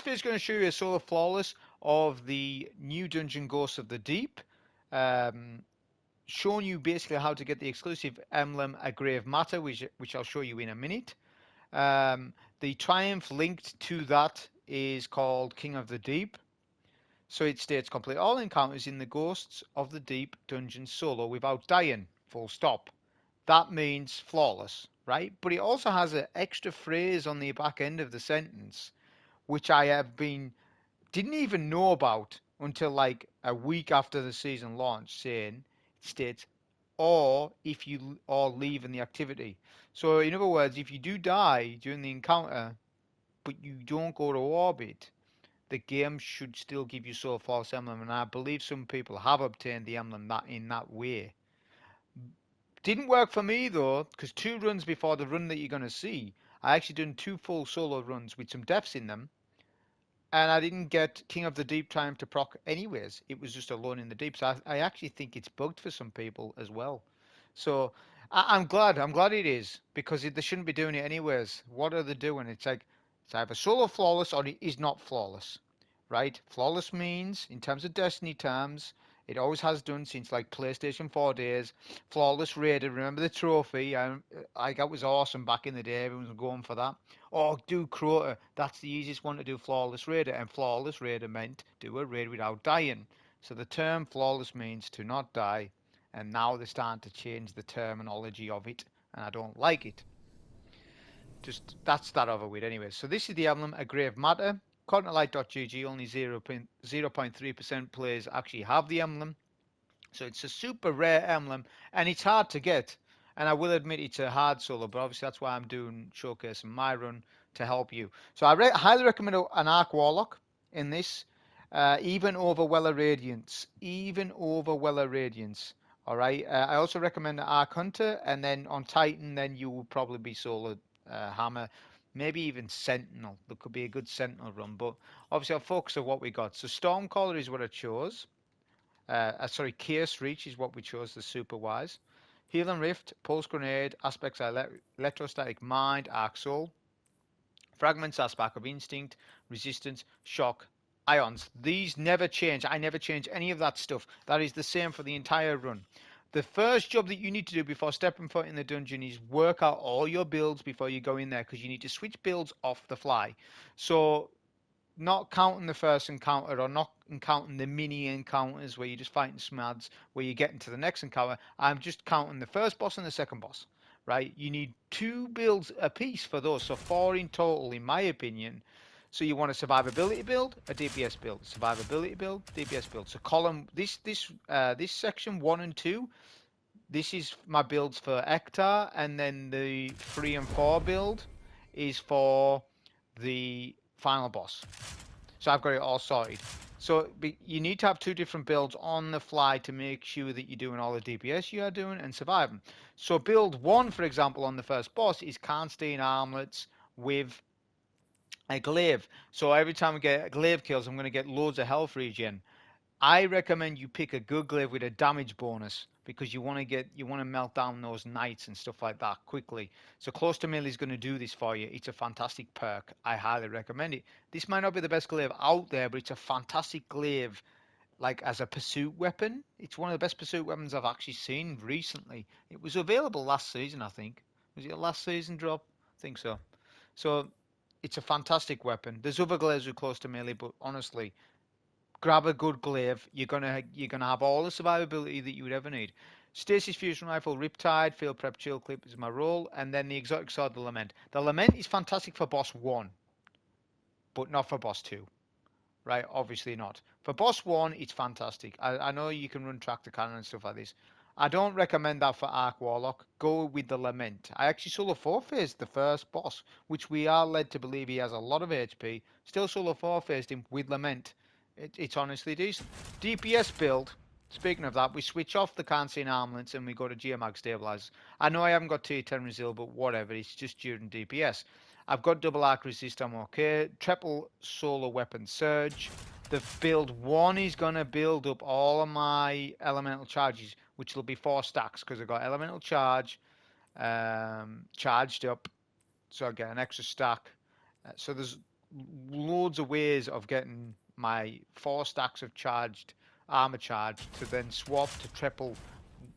video is going to show you a solo flawless of the new dungeon Ghosts of the Deep. Showing you basically how to get the exclusive emblem A Grave Matter, which I'll show you in a minute. The triumph linked to that is called King of the Deep. So it states complete all encounters in the Ghosts of the Deep dungeon solo without dying. Full stop. That means flawless, right? But it also has an extra phrase on the back end of the sentence, which didn't even know about until like a week after the season launch, saying it states or if you are leaving the activity. So in other words, if you do die during the encounter but you don't go to orbit, the game should still give you Soul Force Emblem, and I believe some people have obtained the emblem in that way. Didn't work for me though, because 2 runs before the run that you're going to see, I actually done 2 full solo runs with some deaths in them, and I didn't get King of the Deep time to proc anyways. It was just Alone in the Deep. So I actually think it's bugged for some people as well. So I'm glad. I'm glad it is, because they shouldn't be doing it anyways. What are they doing? It's like it's either solo flawless or it is not flawless, right? Flawless means, in terms of Destiny terms, it always has done since like PlayStation 4 days. Flawless Raider. Remember the trophy? That was awesome back in the day. Everyone was going for that. Oh, do Crota. That's the easiest one to do, Flawless Raider. And Flawless Raider meant do a raid without dying. So the term flawless means to not die. And now they're starting to change the terminology of it. And I don't like it. Just, that's that over with anyway. So this is the emblem, A Grave Matter. Contentlight.gg, only 0.3% players actually have the emblem. So it's a super rare emblem, and it's hard to get. And I will admit it's a hard solo, but obviously that's why I'm doing showcasing my run to help you. So I highly recommend an Arc Warlock in this, even over Weller Radiance, All right. I also recommend Arc Hunter, and then on Titan, then you will probably be solo Hammer, maybe even Sentinel. There could be a good Sentinel run, but obviously I'll focus on what we got. So Stormcaller is what I chose. Chaos Reach is what we chose, the super wise. Heal and Rift, Pulse Grenade, Aspects Electrostatic Mind, Arc Soul. Fragments are Spark of Instinct, Resistance, Shock, Ions. These never change. I never change any of that stuff. That is the same for the entire run. The first job that you need to do before stepping foot in the dungeon is work out all your builds before you go in there, because you need to switch builds off the fly. So not counting the first encounter, or not counting the mini encounters where you're just fighting smads, where you get into the next encounter. I'm just counting the first boss and the second boss, right? You need 2 builds a piece for those, so 4 in total, in my opinion. So you want a survivability build, a DPS build, survivability build, DPS build. So column this section 1 and 2. This is my builds for Echtar, and then the 3 and 4 build is for the final boss. So I've got it all sorted. So you need to have 2 different builds on the fly to make sure that you're doing all the DPS you are doing and surviving. So build 1, for example, on the first boss is Karnstein Armlets with a Glaive. So every time I get Glaive kills, I'm going to get loads of health regen. I recommend you pick a good Glaive with a damage bonus, because you want to melt down those knights and stuff like that quickly. So Close to Melee is going to do this for you. It's a fantastic perk. I highly recommend it. This might not be the best Glaive out there, but it's a fantastic Glaive, like as a pursuit weapon. It's one of the best pursuit weapons I've actually seen recently. It was available last season, I think. Was it a last season drop? I think so. So it's a fantastic weapon. There's other Glaives with Close to Melee, but honestly, grab a good Glaive. You're gonna have all the survivability that you would ever need. Stasis Fusion Rifle, Riptide, Field Prep Chill Clip is my role, and then the Exotic Sword, the Lament. The Lament is fantastic for boss 1, but not for boss 2. Right? Obviously not. For boss 1, it's fantastic. I know you can run Tractor Cannon and stuff like this. I don't recommend that for Arc Warlock. Go with the Lament. I actually solo 4-phased the first boss, which we are led to believe he has a lot of HP. Still solo 4-phased him with Lament. It's honestly decent. DPS build. Speaking of that, we switch off the Karnstein Armlets and we go to Geomag Stabilizers. I know I haven't got tier 10 Resil, but whatever. It's just during DPS. I've got double arc resist, I'm okay. Triple solar weapon surge. The build 1 is going to build up all of my elemental charges, which will be 4 stacks, because I've got elemental charge charged up. So I get an extra stack. So there's loads of ways of getting my 4 stacks of charged armor charged to then swap to triple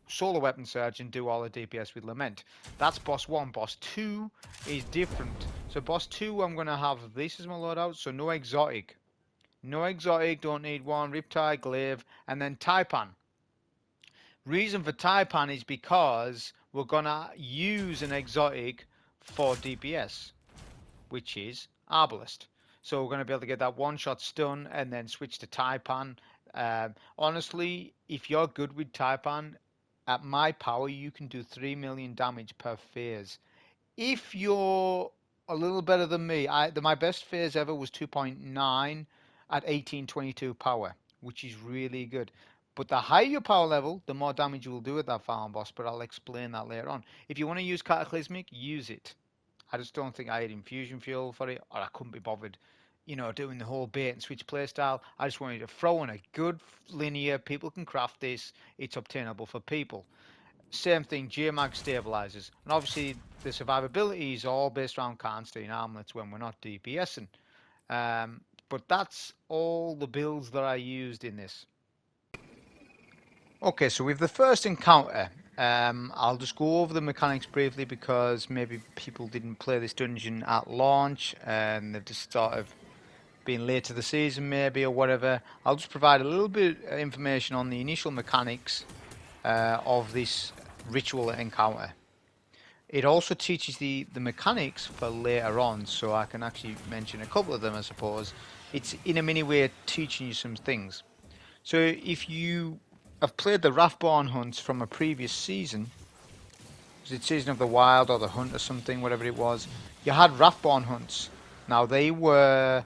solar weapon surge and do all the DPS with Lament. That's boss 1. Boss 2 is different. So boss 2, I'm going to have this as my loadout, so no exotic. No exotic, don't need one. Riptide, Glaive, and then Taipan. Reason for Taipan is because we're going to use an exotic for DPS, which is Arbalest. So we're going to be able to get that one-shot stun and then switch to Taipan. Honestly, if you're good with Taipan, at my power, you can do 3 million damage per phase. If you're a little better than me, my best phase ever was 2.9 at 1822 power, which is really good. But the higher your power level, the more damage you will do at that farm boss, but I'll explain that later on. If you want to use Cataclysmic, use it. I just don't think I had infusion fuel for it, or I couldn't be bothered, doing the whole bait and switch playstyle. I just wanted to throw in a good linear. People can craft this. It's obtainable for people. Same thing, Geomag stabilizers. And obviously, the survivability is all based around Karnstein Armlets when we're not DPSing. But that's all the builds that I used in this. Okay, so with the first encounter, I'll just go over the mechanics briefly because maybe people didn't play this dungeon at launch and they've just sort of been late to the season maybe or whatever. I'll just provide a little bit of information on the initial mechanics of this ritual encounter. It also teaches the mechanics for later on, so I can actually mention a couple of them, I suppose. It's in a mini way teaching you some things. So if you have played the Wrathborn hunts from a previous season, was it Season of the Wild or the Hunt or something, whatever it was, you had Wrathborn hunts. Now they were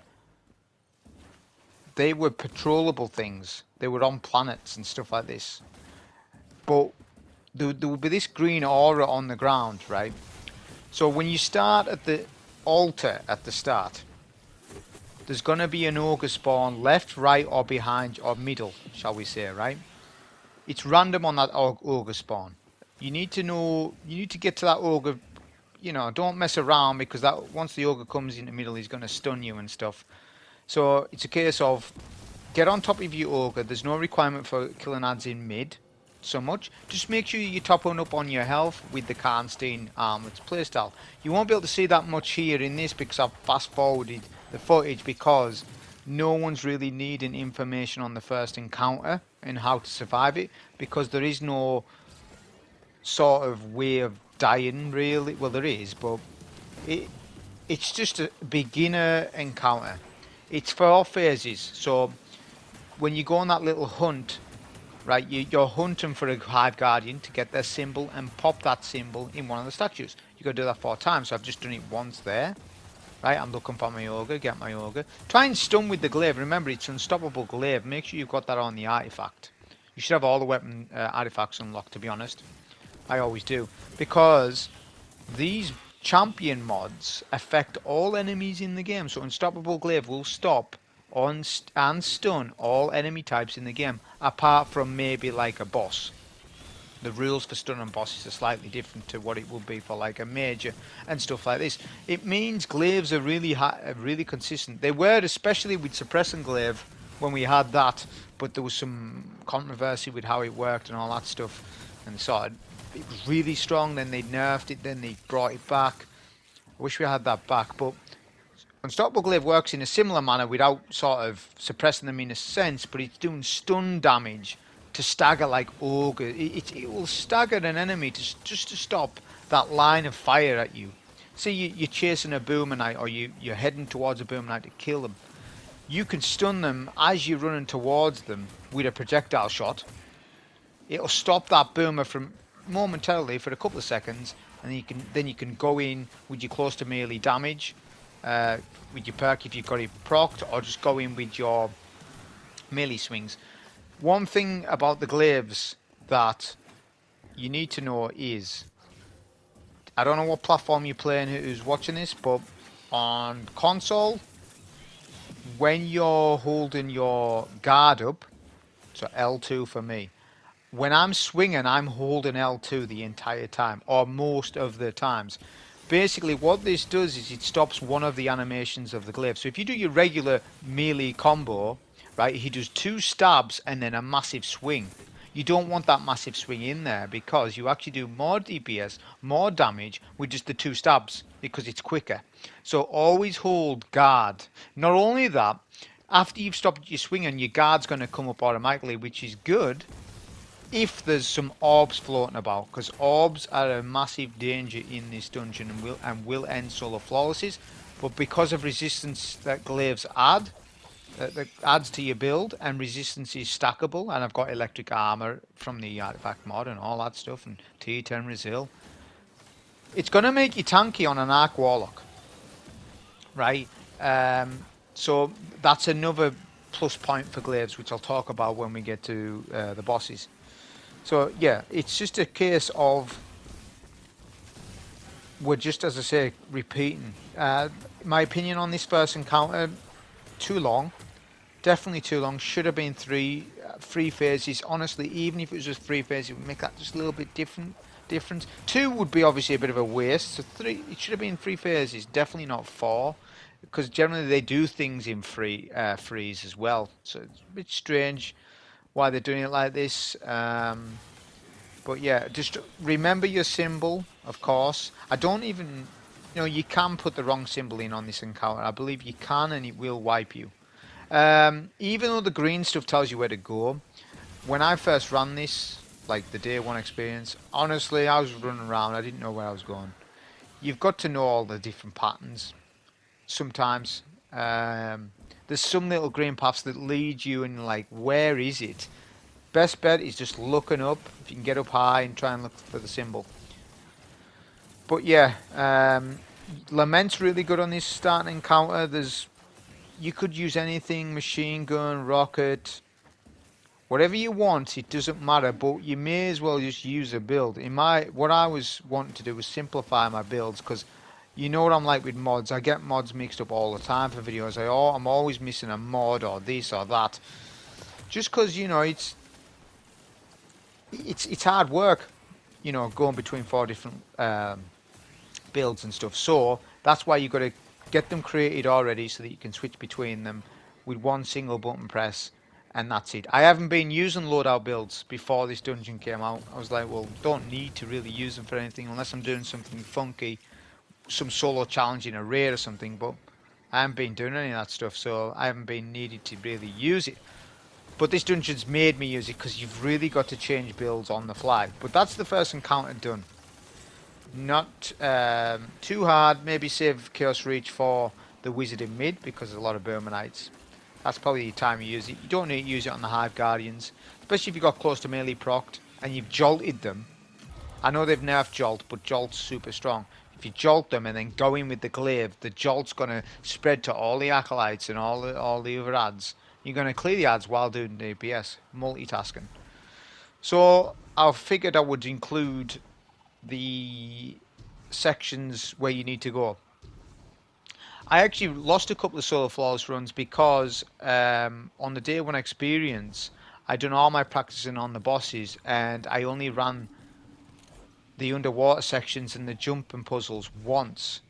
patrollable things. They were on planets and stuff like this. But there would be this green aura on the ground, right? So when you start at the altar at the start, there's going to be an ogre spawn left, right, or behind, or middle, shall we say, right? It's random on that ogre spawn. You need to get to that ogre, don't mess around because that once the ogre comes in the middle, he's going to stun you and stuff. So it's a case of get on top of your ogre. There's no requirement for killing ads in mid so much. Just make sure you're topping up on your health with the Karnstein Armlets playstyle. You won't be able to see that much here in this because I've fast forwarded the footage because no one's really needing information on the first encounter and how to survive it because there is no sort of way of dying really. Well, there is, but it's just a beginner encounter. It's 4 phases. So when you go on that little hunt, right, you're hunting for a Hive Guardian to get their symbol and pop that symbol in one of the statues. You got to do that 4 times. So I've just done it once there. Right, I'm looking for my ogre, get my ogre. Try and stun with the glaive. Remember, it's unstoppable glaive. Make sure you've got that on the artifact. You should have all the weapon artifacts unlocked, to be honest. I always do. Because these champion mods affect all enemies in the game. So unstoppable glaive will stop and stun all enemy types in the game, apart from maybe like a boss. The rules for stun and bosses are slightly different to what it would be for like a major and stuff like this. It means glaives are really consistent. They were, especially with suppressing glaive when we had that, but there was some controversy with how it worked and all that stuff. And so it was really strong. Then they nerfed it. Then they brought it back. I wish we had that back, but unstoppable glaive works in a similar manner without sort of suppressing them in a sense, but it's doing stun damage to stagger like ogre. It will stagger an enemy just to stop that line of fire at you. Say you're chasing a Boomerknight or you're heading towards a Boomerknight to kill them. You can stun them as you're running towards them with a projectile shot. It'll stop that Boomer from momentarily for a couple of seconds, and then you can go in with your close to melee damage with your perk if you've got it procced, or just go in with your melee swings. One thing about the glaives that you need to know is, I don't know what platform you're playing, who's watching this, but on console, when you're holding your guard up, so L2 for me, when I'm swinging, I'm holding L2 the entire time, or most of the times. basically what this does is it stops one of the animations of the glaive. So if you do your regular melee combo, right, he does 2 stabs and then a massive swing. You don't want that massive swing in there because you actually do more DPS, more damage with just the 2 stabs because it's quicker. So always hold guard. Not only that, after you've stopped your swing and your guard's going to come up automatically, which is good if there's some orbs floating about, because orbs are a massive danger in this dungeon and will end solo flawlesses. But because of resistance that glaives add, that adds to your build, and resistance is stackable, and I've got electric armor from the artifact mod and all that stuff, and T10 resil, it's going to make you tanky on an Arc Warlock, right? So that's another plus point for glaives, which I'll talk about when we get to the bosses. So yeah, it's just a case of we're just, as I say, repeating. My opinion on this first encounter, too long. Definitely too long. Should have been three phases. Honestly, even if it was just 3 phases, it would make that just a little bit different. 2 would be obviously a bit of a waste. So 3, it should have been 3 phases. Definitely not 4, because generally they do things in freeze as well. So it's a bit strange why they're doing it like this. But yeah, just remember your symbol, of course. I don't even, you can put the wrong symbol in on this encounter. I believe you can, and it will wipe you. Even though the green stuff tells you where to go, when I first ran this, like the day 1 experience, honestly, I was running around. I didn't know where I was going. You've got to know all the different patterns. Sometimes there's some little green paths that lead you, and like, where is it? Best bet is just looking up. If you can get up high and try and look for the symbol. But yeah, Lament's really good on this starting encounter. You could use anything, machine gun, rocket, whatever you want. It doesn't matter, but you may as well just use a build. What I was wanting to do was simplify my builds, because you know what I'm like with mods. I get mods mixed up all the time for videos. I'm always missing a mod or this or that, just because it's hard work, going between 4 different builds and stuff. So that's why you got to get them created already, so that you can switch between them with 1 single button press, and that's it. I haven't been using loadout builds before this dungeon came out. I was like, well, don't need to really use them for anything unless I'm doing something funky, some solo challenge in a raid or something, but I haven't been doing any of that stuff, so I haven't been needed to really use it. But this dungeon's made me use it, because you've really got to change builds on the fly. But that's the first encounter done. Not too hard. Maybe save Chaos Reach for the Wizard in mid, because there's a lot of Burmanites. That's probably the time you use it. You don't need to use it on the Hive Guardians, especially if you got close to melee procced and you've jolted them. I know they've nerfed Jolt, but Jolt's super strong. If you jolt them and then go in with the Glaive, the Jolt's going to spread to all the Acolytes and all the other ads. You're going to clear the ads while doing the DPS, multitasking. So I figured I would include the sections where you need to go. I actually lost a couple of solo flawless runs because on the day 1 experience, I done all my practicing on the bosses, and I only ran the underwater sections and the jumping puzzles once.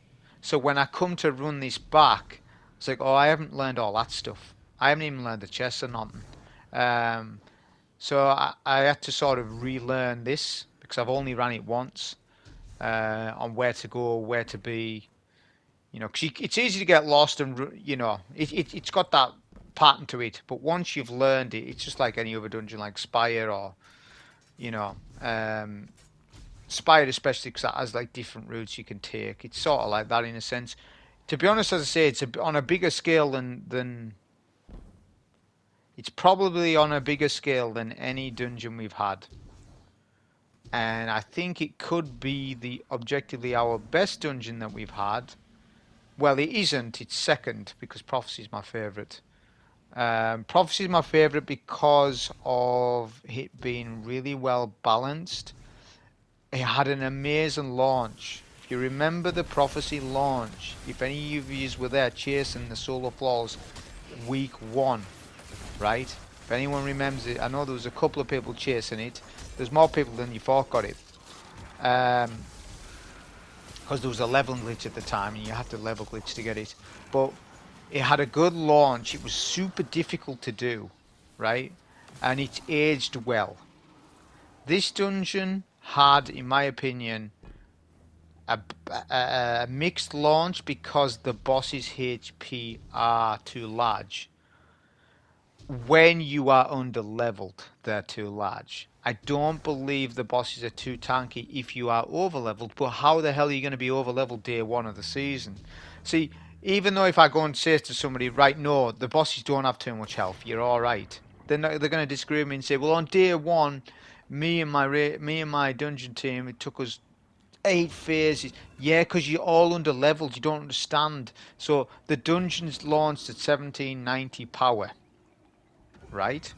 So when I come to run this back, it's like, oh, I haven't learned all that stuff. I haven't even learned the chests or nothing. So I had to sort of relearn this, because I've only ran it once, on where to go, where to be. Cause it's easy to get lost, and it's got that pattern to it. But once you've learned it, it's just like any other dungeon, like Spire or, Spire especially, because that has like different routes you can take. It's sort of like that in a sense. To be honest, as I say, it's on a bigger scale than it's probably on a bigger scale than any dungeon we've had. And I think it could be objectively our best dungeon that we've had. Well, it isn't. It's second, because Prophecy is my favourite. Prophecy is my favourite because of it being really well balanced. It had an amazing launch. If you remember the Prophecy launch, if any of you were there chasing the solo flaws week 1, right? If anyone remembers it, I know there was a couple of people chasing it. There's more people than you thought got it. because there was a level glitch at the time, and you had to level glitch to get it. But it had a good launch. It was super difficult to do, right? And it's aged well. This dungeon had, in my opinion, a mixed launch because the boss's HP are too large. When you are under leveled, they're too large. I don't believe the bosses are too tanky if you are over leveled, but how the hell are you going to be over leveled day one of the season? See, even though if I go and say to somebody, right, no, the bosses don't have too much health, you're alright. They're going to disagree with me and say, well, on day one, me and my dungeon team, it took us 8 phases. Yeah, because you're all under leveled, you don't understand. So the dungeons launched at 1790 power, right?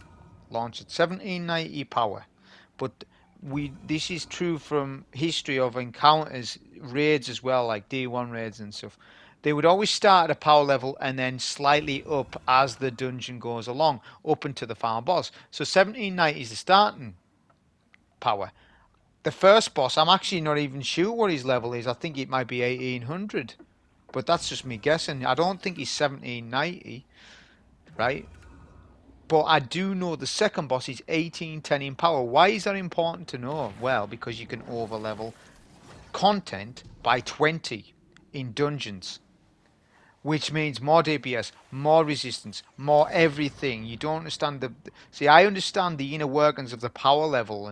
Launched at 1790 power. But this is true from history of encounters, raids as well, like D1 raids and stuff. They would always start at a power level and then slightly up as the dungeon goes along, up into the final boss. So 1790 is the starting power. The first boss, I'm actually not even sure what his level is. I think it might be 1800. But that's just me guessing. I don't think he's 1790, right? But I do know the second boss is 1810 in power. Why is that important to know? Well, because you can overlevel content by 20 in dungeons. Which means more DPS, more resistance, more everything. You don't understand the... See, I understand the inner workings of the power level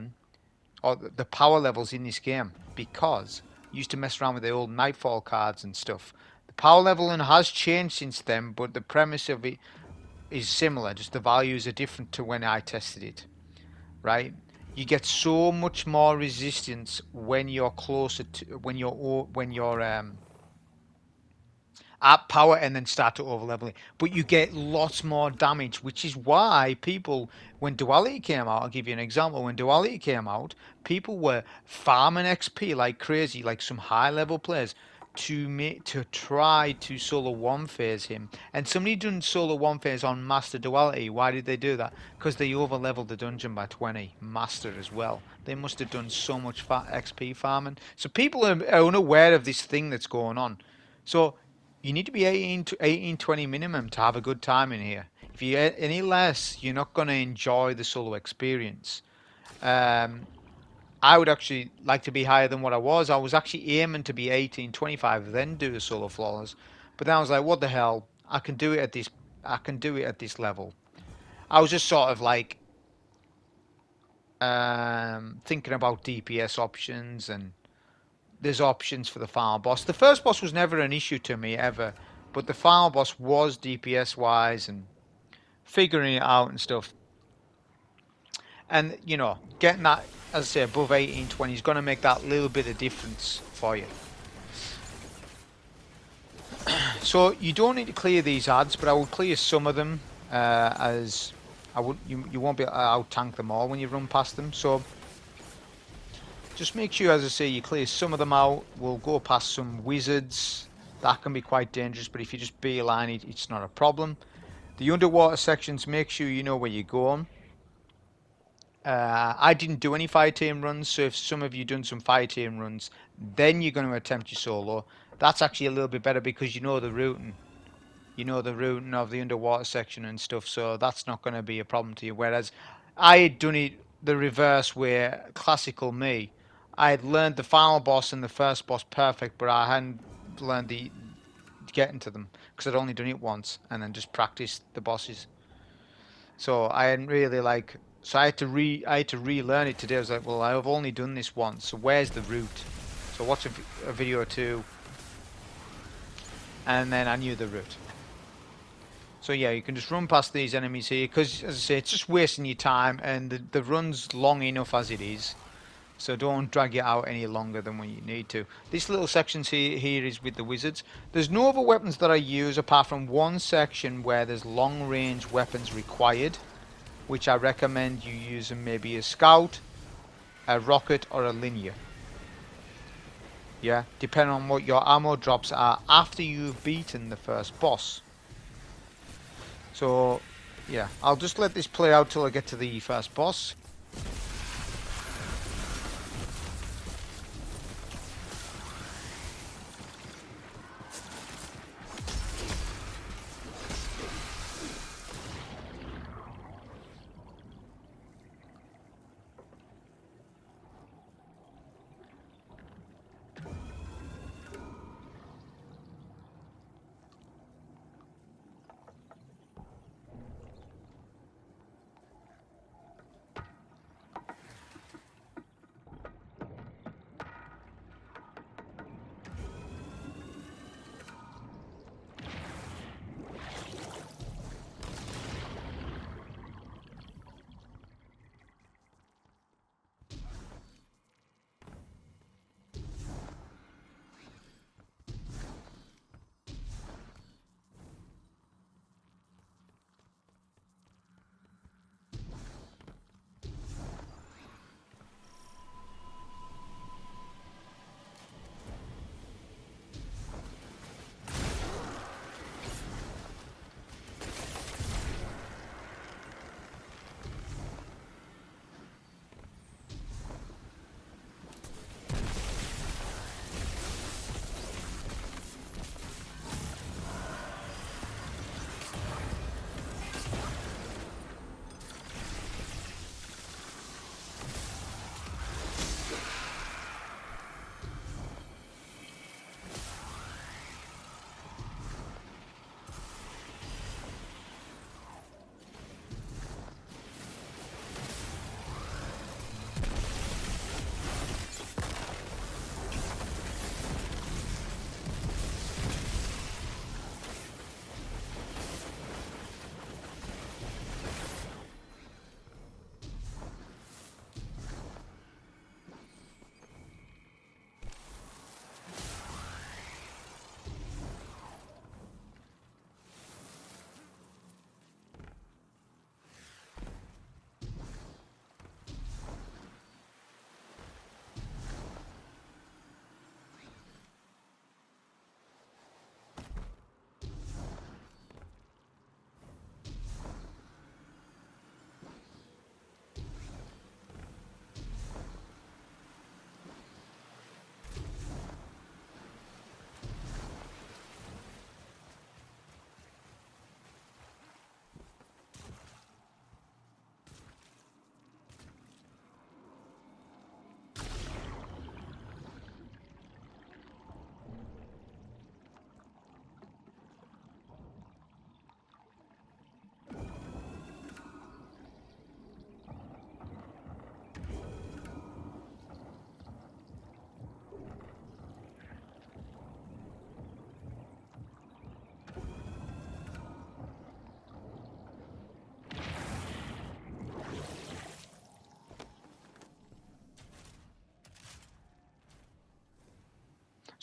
or the power levels in this game because I used to mess around with the old Nightfall cards and stuff. The power leveling has changed since then, but the premise of it is similar, just the values are different to when I tested it, right? You get so much more resistance when you're closer to when you're at power and then start to overlevel it. But you get lots more damage, which is why people, when Duality came out, I'll give you an example. When Duality came out, people were farming XP like crazy, like some high level players, to try to solo one phase him. And somebody done solo one phase on Master Duality. Why did they do that? Because they overleveled the dungeon by 20. Master as well. They must have done so much XP farming. So people are unaware of this thing that's going on. So you need to be 18-20 minimum to have a good time in here. If you get any less, you're not going to enjoy the solo experience. I would actually like to be higher than what I was. I was actually aiming to be 18-25, then do the solo flawless. But then I was like, what the hell? I can do it at this. I can do it at this level. I was just sort of like thinking about DPS options, and there's options for the final boss. The first boss was never an issue to me ever, but the final boss was DPS wise and figuring it out and stuff. And, you know, getting that, as I say, above 18-20 is going to make that little bit of difference for you. So you don't need to clear these ads, but I will clear some of them as you won't be able to out tank them all when you run past them. So just make sure, as I say, you clear some of them out. We'll go past some wizards. That can be quite dangerous, but if you just beeline it, it's not a problem. The underwater sections, make sure you know where you're going. I didn't do any fire team runs, so if some of you done some fire team runs, then you're going to attempt your solo. That's actually a little bit better because you know the routing. You know the routing of the underwater section and stuff, so that's not going to be a problem to you. Whereas I had done it the reverse way, classical me. I had learned the final boss and the first boss perfect, but I hadn't learned the getting to them because I'd only done it once and then just practiced the bosses. So I hadn't really like... So I had to relearn it today. I was like, well, I've only done this once, so where's the route? So watch a video or two, and then I knew the route. So yeah, you can just run past these enemies here, because as I say, it's just wasting your time, and the run's long enough as it is. So don't drag it out any longer than when you need to. This little section here is with the wizards. There's no other weapons that I use apart from one section where there's long range weapons required, which I recommend you using maybe a scout, a rocket, or a linear. Yeah, depending on what your ammo drops are after you've beaten the first boss. So, yeah, I'll just let this play out till I get to the first boss.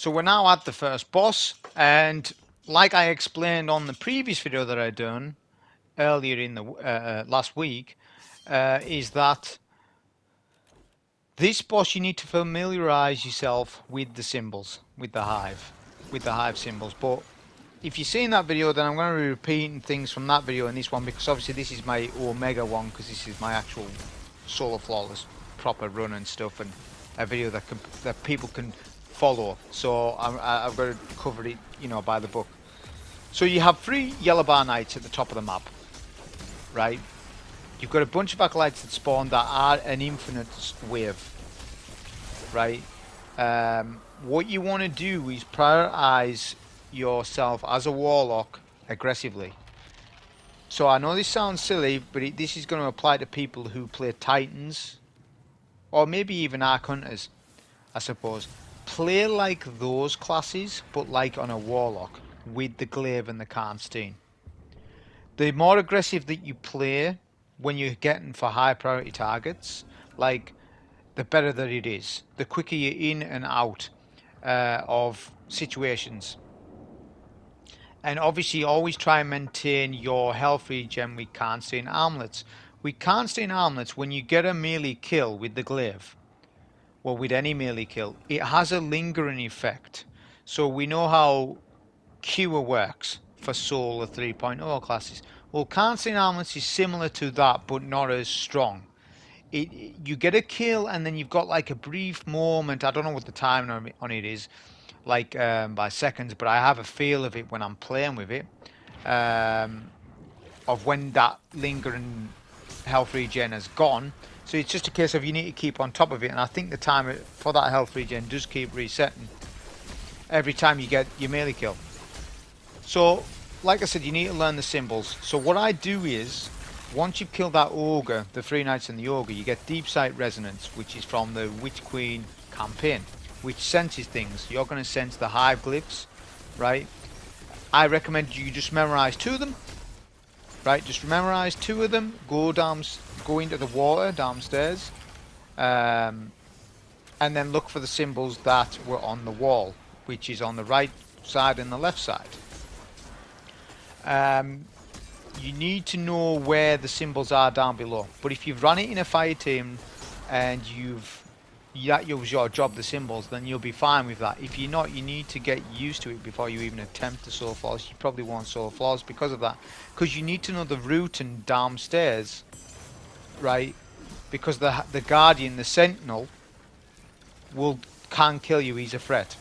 So we're now at the first boss, and like I explained on the previous video that I done earlier in the last week, is that this boss you need to familiarize yourself with the symbols, with the hive symbols. But if you've seen that video, then I'm going to be repeating things from that video in this one, because obviously this is my Omega one, because this is my actual solo flawless proper run and stuff, and a video that people can follow. So I've got to cover it, you know, by the book. So you have 3 yellow bar knights at the top of the map, right? You've got a bunch of acolytes that spawn that are an infinite wave, right? What you want to do is prioritize yourself as a warlock aggressively. So I know this sounds silly, but this is going to apply to people who play Titans, or maybe even Arc Hunters, I suppose. Play like those classes, but like on a warlock, with the Glaive and the Karnstein. The more aggressive that you play when you're getting for high priority targets, like, the better that it is. The quicker you're in and out of situations. And obviously always try and maintain your health regen with Karnstein Armlets. With Karnstein Armlets, when you get a melee kill with the Glaive, well, with any melee kill, it has a lingering effect. So we know how Cure works for Solar 3.0 classes. Well, Karnstein Armlets is similar to that, but not as strong. You get a kill, and then you've got like a brief moment, I don't know what the time on it is, like by seconds, but I have a feel of it when I'm playing with it, of when that lingering health regen has gone. So it's just a case of you need to keep on top of it, and I think the timer for that health regen does keep resetting every time you get your melee kill. So like I said, you need to learn the symbols. So what I do is, once you've killed that ogre, the 3 knights and the ogre, you get Deep Sight Resonance, which is from the Witch Queen campaign, which senses things. You're going to sense the hive glyphs, right? I recommend you just memorize 2 of them, right? Just memorize 2 of them, go into the water downstairs, and then look for the symbols that were on the wall, which is on the right side and the left side. You need to know where the symbols are down below. But if you've run it in a fire team and that was your job, the symbols, then you'll be fine with that. If you're not, you need to get used to it before you even attempt to solo flawless. You probably won't solo flawless because of that. Because you need to know the route and downstairs, right? Because the guardian, the sentinel, can kill you. He's a threat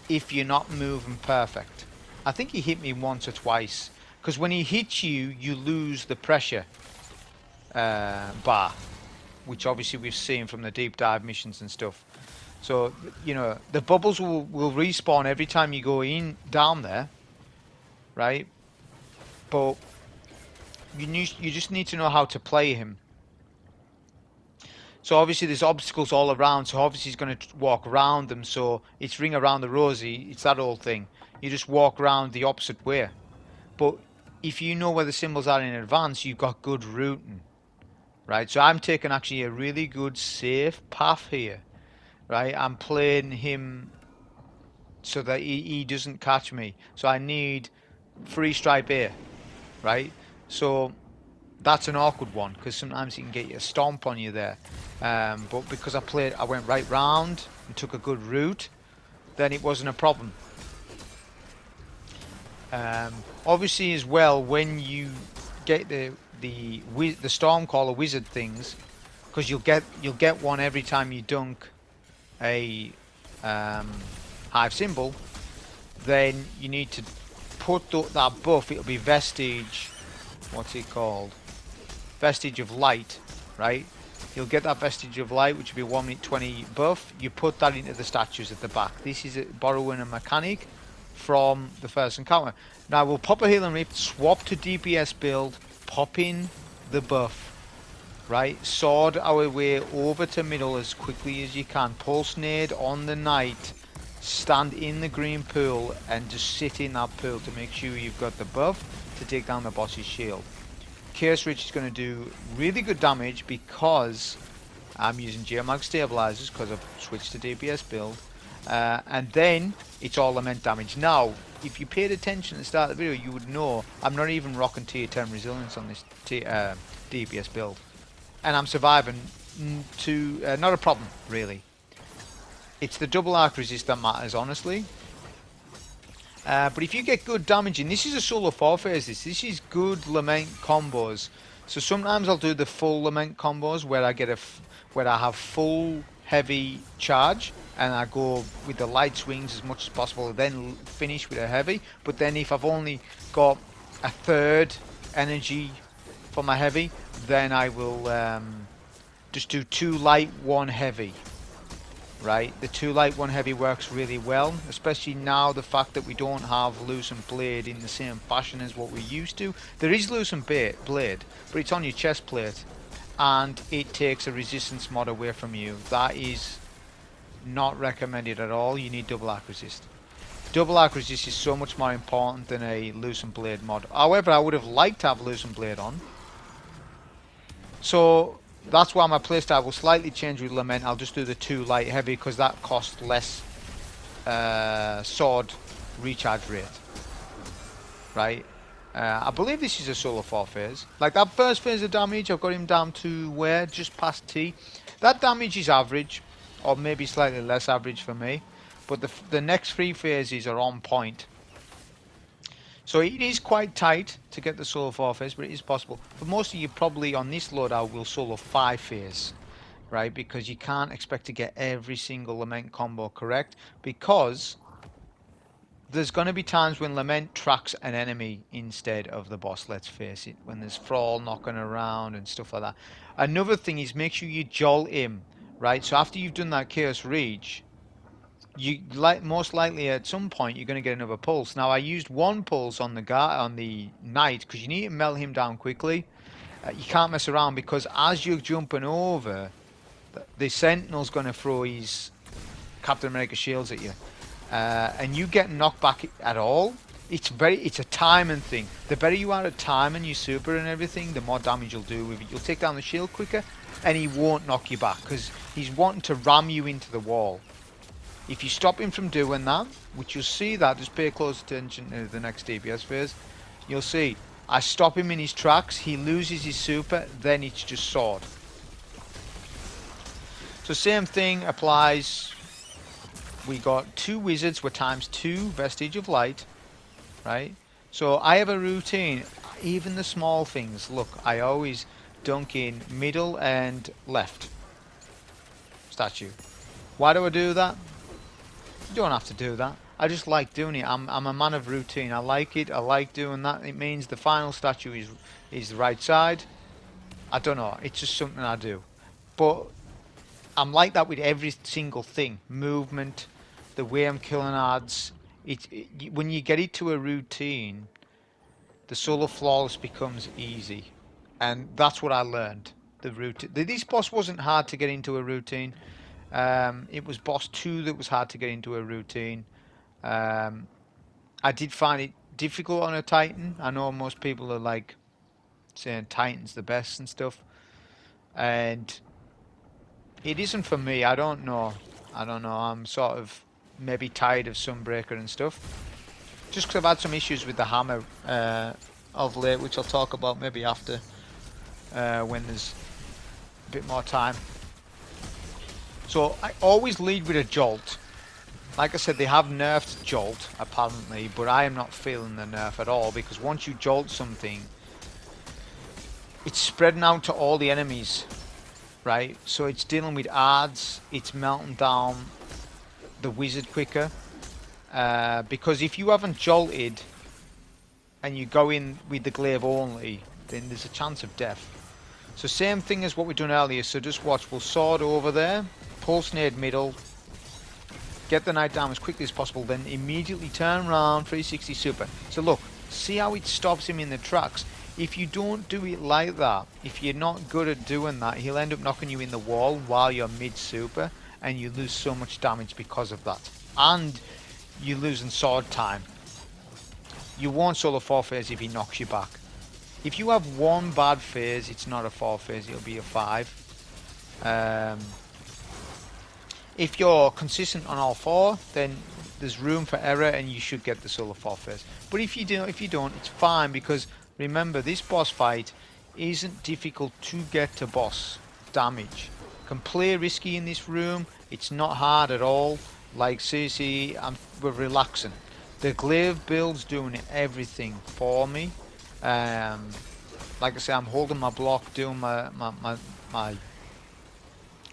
if you're not moving perfect. I think he hit me once or twice. Because when he hits you, you lose the pressure bar, which obviously we've seen from the deep dive missions and stuff. So, you know, the bubbles will respawn every time you go in down there, right? But you just need to know how to play him. So obviously there's obstacles all around, so obviously he's going to walk around them. So it's ring around the rosy, it's that old thing. You just walk around the opposite way. But if you know where the symbols are in advance, you've got good routing, right? So I'm taking actually a really good safe path here, right? I'm playing him so that he doesn't catch me. So I need free stripe air, right? So that's an awkward one, because sometimes he can get you a stomp on you there. But because I went right round and took a good route, then it wasn't a problem. Obviously as well, when you get the Stormcaller wizard things, because you'll get one every time you dunk a hive symbol, then you need to put that buff. It'll be vestige, what's it called, vestige of light, right? You'll get that vestige of light, which will be 1 minute 20 buff. You put that into the statues at the back. This is borrowing a mechanic from the first encounter. Now we'll pop a heal and rift, swap to DPS build, pop in the buff, right? Sword our way over to middle as quickly as you can. Pulse nade on the knight, stand in the green pool and just sit in that pool to make sure you've got the buff to take down the boss's shield. Chaos Ridge is going to do really good damage because I'm using Geomag stabilizers, because I've switched to DPS build. And then it's all Lament damage. Now, if you paid attention at the start of the video, you would know I'm not even rocking tier 10 resilience on this DPS build. And I'm surviving to not a problem, really. It's the double arc resist that matters, honestly. But if you get good damage in, this is a solo 4 phase, this is good Lament combos. So sometimes I'll do the full Lament combos where I get where I have full heavy charge and I go with the light swings as much as possible, then finish with a heavy. But then if I've only got a third energy for my heavy, then I will just do 2 light, 1 heavy. Right, the 2 light 1 heavy works really well, especially now the fact that we don't have Loosened Blade in the same fashion as what we used to. There is Loosened Blade, but it's on your chest plate and it takes a resistance mod away from you. That is not recommended at all. You need double arc resist. Double arc resist is so much more important than a Loosened Blade mod. However, I would have liked to have Loosened Blade on. So that's why my playstyle will slightly change with Lament. I'll just do the 2 light heavy because that costs less sword recharge rate. Right? I believe this is a solo 4 phase. Like that first phase of damage, I've got him down to where? Just past T. That damage is average, or maybe slightly less average for me. But the next 3 phases are on point. So it is quite tight to get the solo 4 phase, but it is possible. For most of you, probably on this loadout will solo 5 phase, right? Because you can't expect to get every single Lament combo correct, because there's going to be times when Lament tracks an enemy instead of the boss, let's face it. When there's Thrall knocking around and stuff like that. Another thing is make sure you jolt him, right? So after you've done that Chaos Reach, you most likely at some point you're going to get another pulse. Now I used 1 pulse on the knight because you need to melt him down quickly. You can't mess around because as you're jumping over, the sentinel's going to throw his Captain America shields at you, and you get knocked back at all. It's a timing thing. The better you are at timing your super and everything, the more damage you'll do with it. You'll take down the shield quicker, and he won't knock you back because he's wanting to ram you into the wall. If you stop him from doing that, which you'll see that, just pay close attention to the next DPS phase, you'll see, I stop him in his tracks, he loses his super, then it's just sword. So same thing applies, we got 2 wizards, we're times 2 Vestige of Light, right? So I have a routine, even the small things, look, I always dunk in middle and left statue. Why do I do that? You don't have to do that. I just like doing it. I'm a man of routine. I like it. I like doing that. It means the final statue is the right side. I don't know. It's just something I do. But I'm like that with every single thing. Movement, the way I'm killing ads. When you get it to a routine, the solo flawless becomes easy. And that's what I learned. The routine. This boss wasn't hard to get into a routine. It was boss 2 that was hard to get into a routine. I did find it difficult on a Titan. I know most people are like saying Titan's the best and stuff, and it isn't for me. I don't know. I'm sort of maybe tired of Sunbreaker and stuff, just because I've had some issues with the hammer of late, which I'll talk about maybe after when there's a bit more time. So I always lead with a jolt. Like I said, they have nerfed jolt apparently, but I am not feeling the nerf at all, because once you jolt something, it's spreading out to all the enemies, right? So it's dealing with ads, it's melting down the wizard quicker, because if you haven't jolted and you go in with the glaive only, then there's a chance of death. So same thing as what we've done earlier. So just watch, we'll sword over there, pulse nade middle, get the knight down as quickly as possible, then immediately turn around, 360 super. So look, see how it stops him in the tracks. If you don't do it like that, if you're not good at doing that, he'll end up knocking you in the wall while you're mid super, and you lose so much damage because of that. And you're losing sword time. You won't solo 4 phase if he knocks you back. If you have one bad phase, it's not a 4 phase, it'll be a 5. if you're consistent on all 4, then there's room for error and you should get the solo 4 phase. But if you don't, it's fine, because remember, this boss fight isn't difficult to get to boss damage. Can play risky in this room. It's not hard at all. Like seriously, we're relaxing. The Glaive build's doing everything for me. Like I say, I'm holding my block, doing my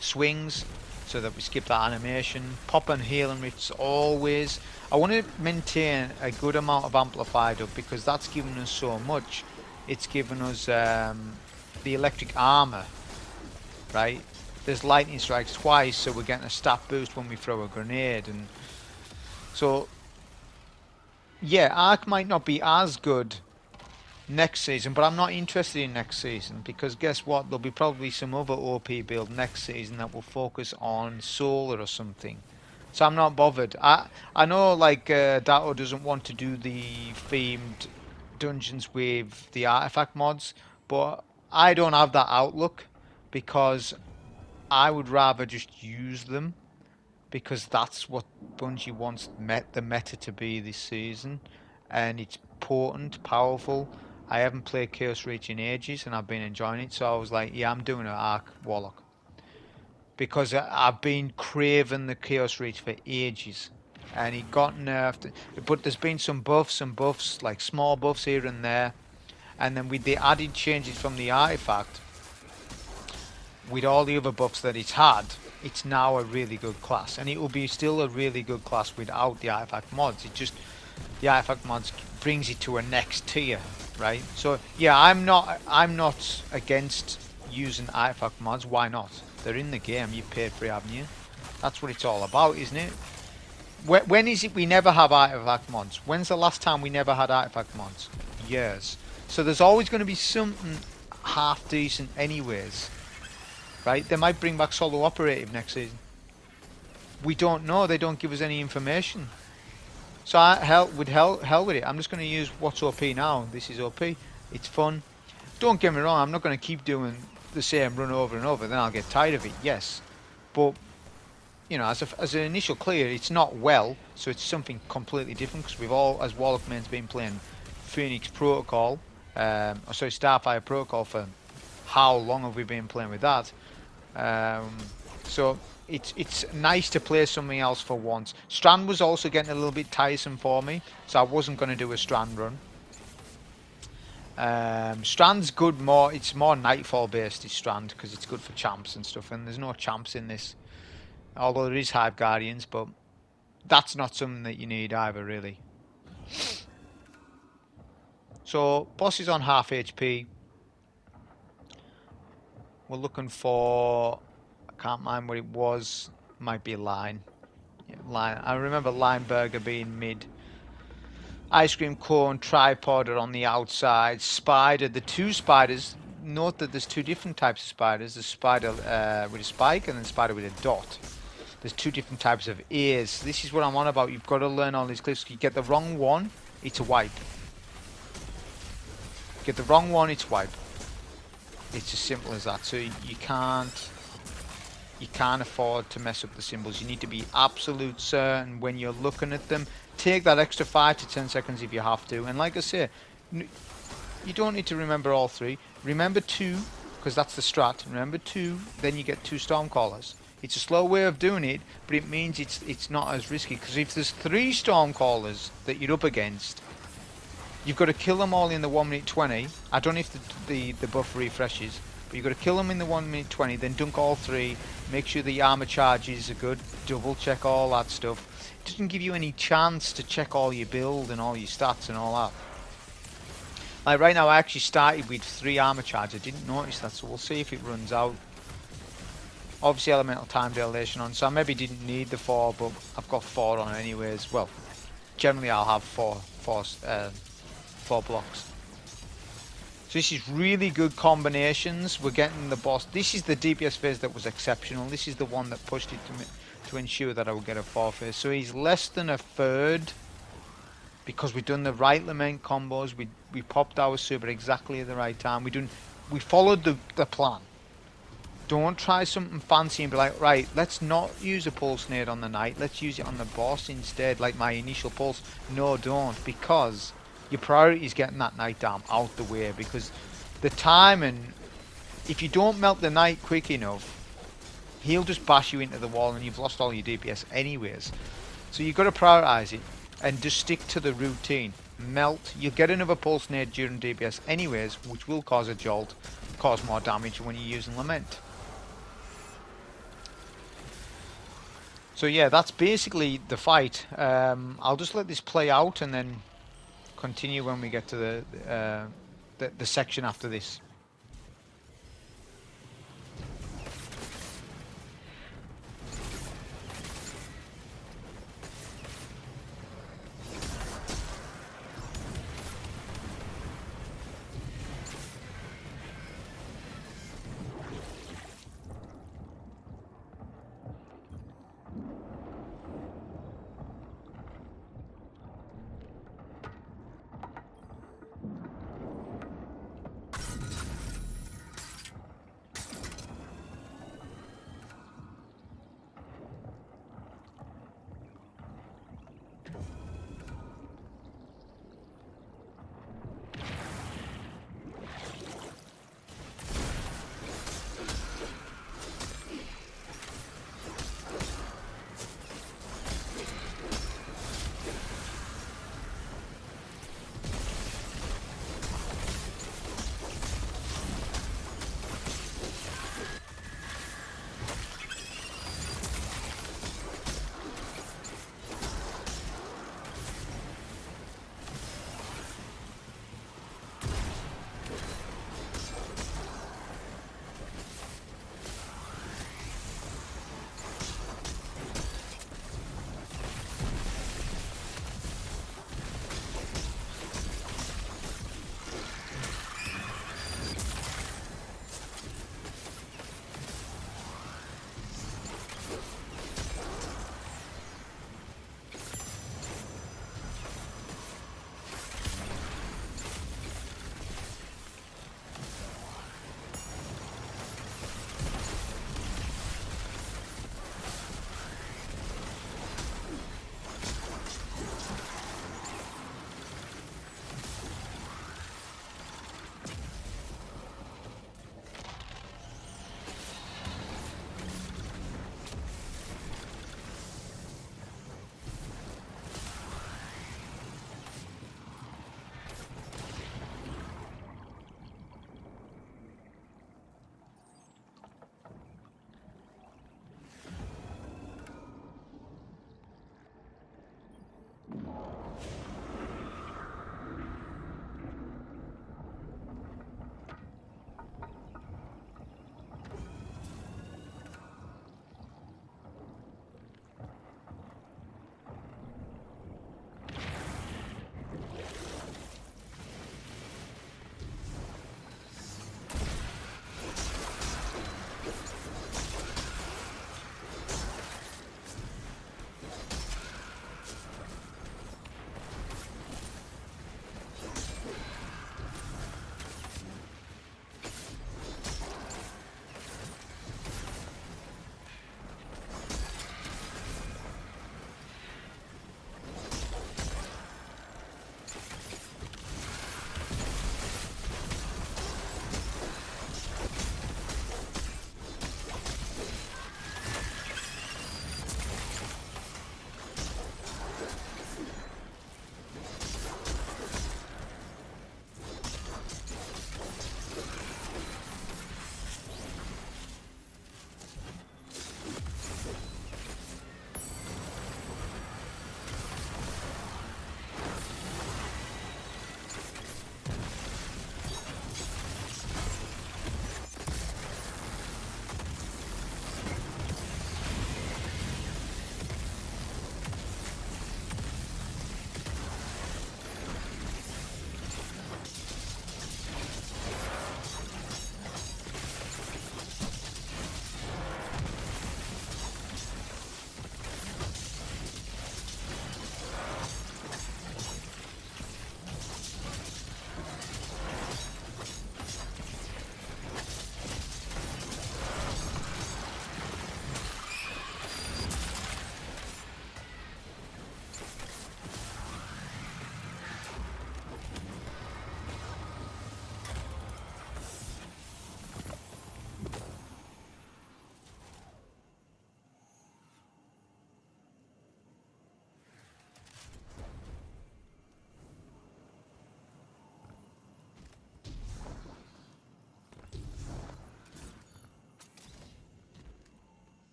swings, so that we skip that animation. Pop and healing rifts always. I want to maintain a good amount of amplified up, because that's given us so much. It's given us the electric armor, right? There's lightning strikes twice, so we're getting a stat boost when we throw a grenade, and so yeah, Arc might not be as good next season, but I'm not interested in next season, because guess what? There'll be probably some other OP build next season that will focus on solar or something. So I'm not bothered. I know, like, Dato doesn't want to do the themed dungeons with the artifact mods, but I don't have that outlook, because I would rather just use them, because that's what Bungie wants the meta to be this season, and it's potent, powerful. I haven't played Chaos Reach in ages, and I've been enjoying it, so I was like, yeah, I'm doing an Arc Warlock, because I've been craving the Chaos Reach for ages, and he got nerfed, but there's been some buffs, like small buffs here and there, and then with the added changes from the artifact, with all the other buffs that it's had, it's now a really good class, and it will be still a really good class without the artifact mods. It just, the artifact mods brings it to a next tier, right? So yeah, I'm not against using artifact mods. Why not? They're in the game. You paid for it, haven't you? That's what it's all about, isn't it? When is it we never have artifact mods? When's the last time we never had artifact mods? Years. So there's always going to be something half decent anyways. Right? They might bring back solo operative next season. We don't know. They don't give us any information. So hell with it. I'm just going to use what's OP now. This is OP. It's fun. Don't get me wrong. I'm not going to keep doing the same run over and over. Then I'll get tired of it. Yes, but you know, as an initial clear, it's not well. So it's something completely different, because we've all, as Warlock main's been playing Phoenix Protocol, sorry, Starfire Protocol for how long have we been playing with that? So it's nice to play something else for once. Strand was also getting a little bit tiresome for me, so I wasn't going to do a Strand run. Strand's good, it's more Nightfall based, is Strand, because it's good for champs and stuff, and there's no champs in this, although there is Hive Guardians, but that's not something that you need either, really. So boss is on half HP. We're looking for, I can't mind what it was, might be Line. Yeah, Line. I remember Lineberger being mid. Ice Cream Cone, Tripod are on the outside. Spider, the two spiders, note that there's two different types of spiders. There's spider with a spike and then spider with a dot. There's two different types of ears. This is what I'm on about. You've got to learn all these clips. You get the wrong one, it's a wipe. Get the wrong one, it's wipe. It's as simple as that. So you can't afford to mess up the symbols. You need to be absolute certain when you're looking at them. Take that extra 5 to 10 seconds if you have to. And like I say, you don't need to remember all 3. Remember 2, because that's the strat. Remember 2, then you get 2 Stormcallers. It's a slow way of doing it, but it means it's not as risky. Because if there's 3 Stormcallers that you're up against, you've got to kill them all in the 1 minute 20. I don't know if the buff refreshes, but you've got to kill them in the 1 minute 20, then dunk all 3, make sure the armor charges are good, double check all that stuff. It doesn't give you any chance to check all your build and all your stats and all that. Like right now I actually started with 3 armor charge. I didn't notice that, so we'll see if it runs out. Obviously elemental time dilation on, so I maybe didn't need the 4, but I've got 4 on anyways. Well, generally I'll have 4 blocks. So this is really good combinations. We're getting the boss. This is the DPS phase that was exceptional. This is the one that pushed it to ensure that I would get a 4 phase. So he's less than a third, because we've done the right Lament combos. We popped our super exactly at the right time. We followed the plan. Don't try something fancy and be like, right, let's not use a pulse nade on the knight, let's use it on the boss instead, like my initial pulse. No, don't, because your priority is getting that knight arm out the way, because the timing, if you don't melt the knight quick enough, he'll just bash you into the wall and you've lost all your DPS anyways. So you've got to prioritize it and just stick to the routine. Melt, you'll get another pulse nade during DPS anyways, which will cause a jolt, cause more damage when you're using Lament. So yeah, that's basically the fight. I'll just let this play out and then continue when we get to the section after this.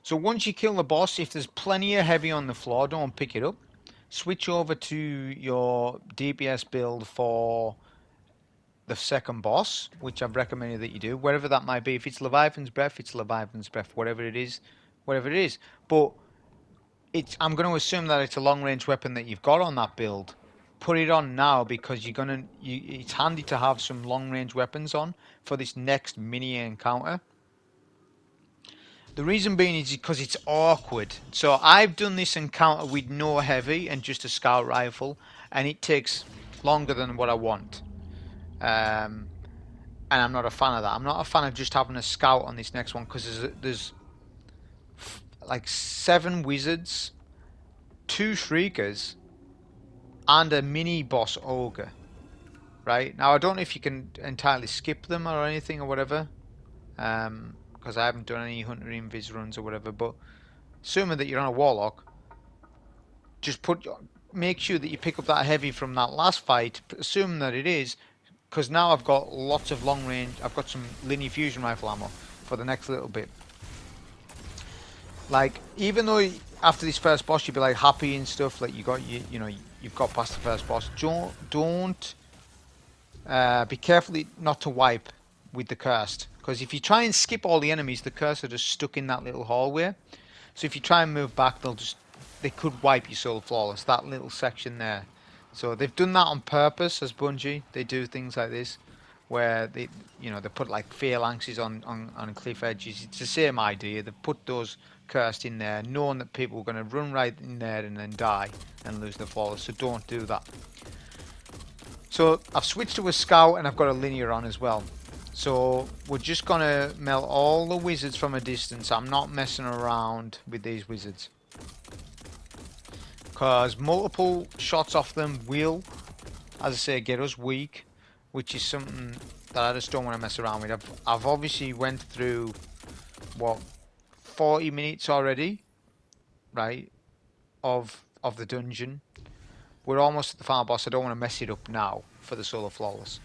So once you kill the boss, if there's plenty of heavy on the floor, don't pick it up. Switch over to your DPS build for the second boss, which I've recommended that you do, wherever that might be. If it's Leviathan's Breath, it's Leviathan's Breath, whatever it is, whatever it is. But I'm going to assume that it's a long-range weapon that you've got on that build. Put it on now because it's handy to have some long-range weapons on for this next mini encounter. The reason being is because it's awkward. So I've done this encounter with no heavy and just a scout rifle, and it takes longer than what I want. And I'm not a fan of that. I'm not a fan of just having a scout on this next one because there's like 7 wizards, 2 shriekers, and a mini boss ogre. Right now, I don't know if you can entirely skip them or anything or whatever, because I haven't done any hunter invis runs or whatever. But assuming that you're on a warlock, just make sure that you pick up that heavy from that last fight. Assuming that it is. Because now I've got lots of long range. I've got some linear fusion rifle ammo for the next little bit. Like, even though after this first boss you'd be like happy and stuff, like you've got past the first boss. Don't be careful not to wipe with the cursed. Because if you try and skip all the enemies, the cursed are just stuck in that little hallway. So if you try and move back, they could wipe your soul flawless. That little section there. So they've done that on purpose as Bungie. They do things like this, where they put like phalanxes on cliff edges. It's the same idea. They've put those cursed in there, knowing that people are going to run right in there and then die and lose their flawless. So don't do that. So I've switched to a scout and I've got a linear on as well. So we're just going to melt all the wizards from a distance. I'm not messing around with these wizards. Because multiple shots off them will, as I say, get us weak, which is something that I just don't want to mess around with. I've obviously went through, 40 minutes already, right, of the dungeon. We're almost at the final boss. I don't want to mess it up now for the solo flawless.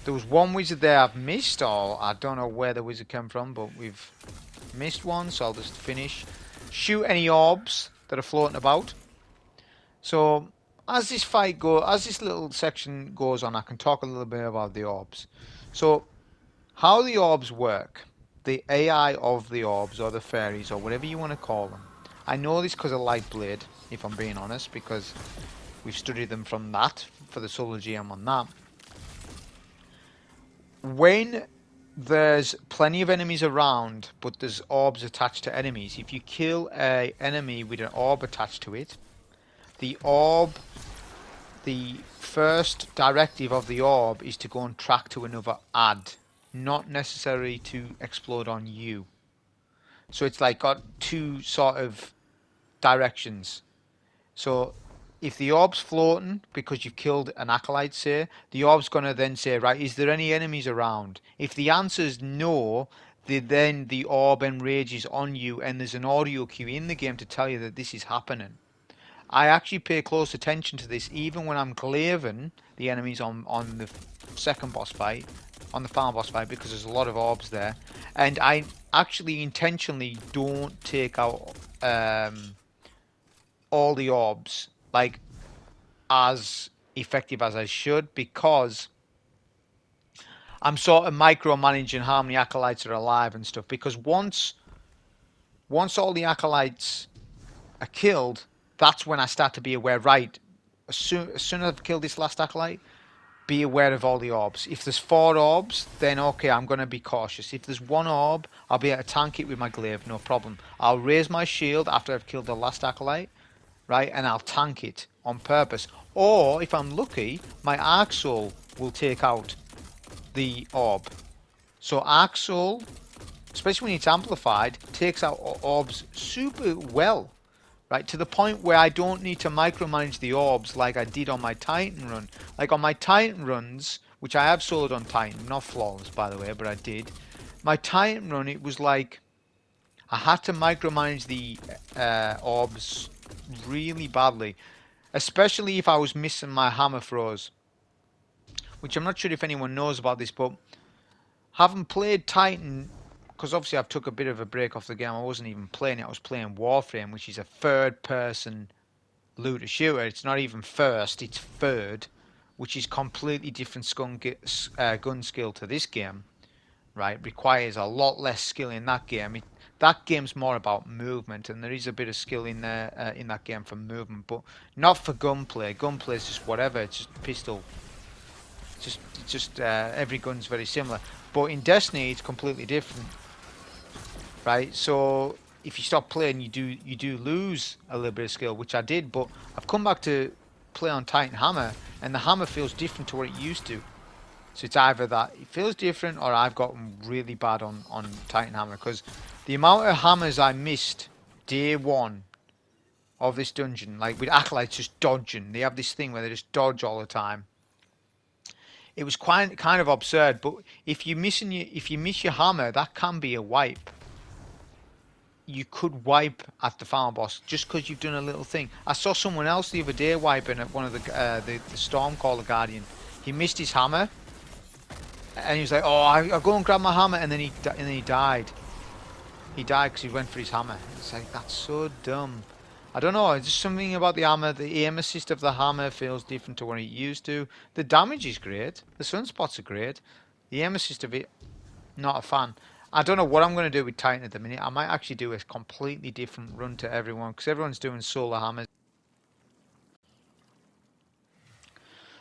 There was one wizard there I've missed, or I don't know where the wizard came from, but we've missed one, so I'll just finish. Shoot any orbs that are floating about. So as this little section goes on, I can talk a little bit about the orbs. So how the orbs work, the AI of the orbs or the fairies or whatever you want to call them. I know this because of Lightblade, if I'm being honest, because we've studied them from that for the solo GM on that. When there's plenty of enemies around, but there's orbs attached to enemies. If you kill an enemy with an orb attached to it, the first directive of the orb is to go and track to another ad, not necessarily to explode on you. So it's like got 2 sort of directions. So if the orb's floating because you've killed an acolyte, say, the orb's going to then say, right, is there any enemies around? If the answer is no, then the orb enrages on you and there's an audio cue in the game to tell you that this is happening. I actually pay close attention to this even when I'm glaving the enemies on the second boss fight, on the final boss fight, because there's a lot of orbs there. And I actually intentionally don't take out all the orbs like as effective as I should, because I'm sort of micromanaging how many acolytes are alive and stuff. Because once all the acolytes are killed, that's when I start to be aware, right, as soon as I've killed this last acolyte, be aware of all the orbs. If there's 4 orbs, then okay, I'm going to be cautious. If there's 1 orb, I'll be able to tank it with my glaive, no problem. I'll raise my shield after I've killed the last acolyte, right, and I'll tank it on purpose. Or, if I'm lucky, my Arc Soul will take out the orb. So Arc Soul, especially when it's amplified, takes out orbs super well, right, to the point where I don't need to micromanage the orbs like I did on my Titan run. Like on my Titan runs, which I have soloed on Titan, not flawless by the way, but I did. My Titan run, it was like I had to micromanage the orbs really badly, especially if I was missing my hammer throws, which I'm not sure if anyone knows about this, but having played Titan because obviously I've took a bit of a break off the game. I wasn't even playing it. I was playing Warframe, which is a third-person looter shooter. It's not even first; it's third, which is completely different gun skill to this game. Right, requires a lot less skill in that game. That game's more about movement, and there is a bit of skill in there in that game for movement, but not for gunplay. Gunplay is just whatever. It's just pistol. Just every gun's very similar. But in Destiny, it's completely different, right? So if you stop playing, you do lose a little bit of skill, which I did. But I've come back to play on Titan Hammer, and the hammer feels different to what it used to. So it's either that it feels different, or I've gotten really bad on Titan Hammer, because the amount of hammers I missed day one of this dungeon, like with Acolytes just dodging, they have this thing where they just dodge all the time. It was kind of absurd, but if you miss your hammer, that can be a wipe. You could wipe at the final boss just because you've done a little thing. I saw someone else the other day wiping at one of the Stormcaller Guardian. He missed his hammer, and he was like, "Oh, I'll go and grab my hammer," and then he died. He died because he went for his hammer. It's like, that's so dumb. I don't know. It's just something about the hammer. The aim assist of the hammer feels different to what it used to. The damage is great. The sunspots are great. The aim assist of it, not a fan. I don't know what I'm going to do with Titan at the minute. I might actually do a completely different run to everyone, because everyone's doing solar hammers.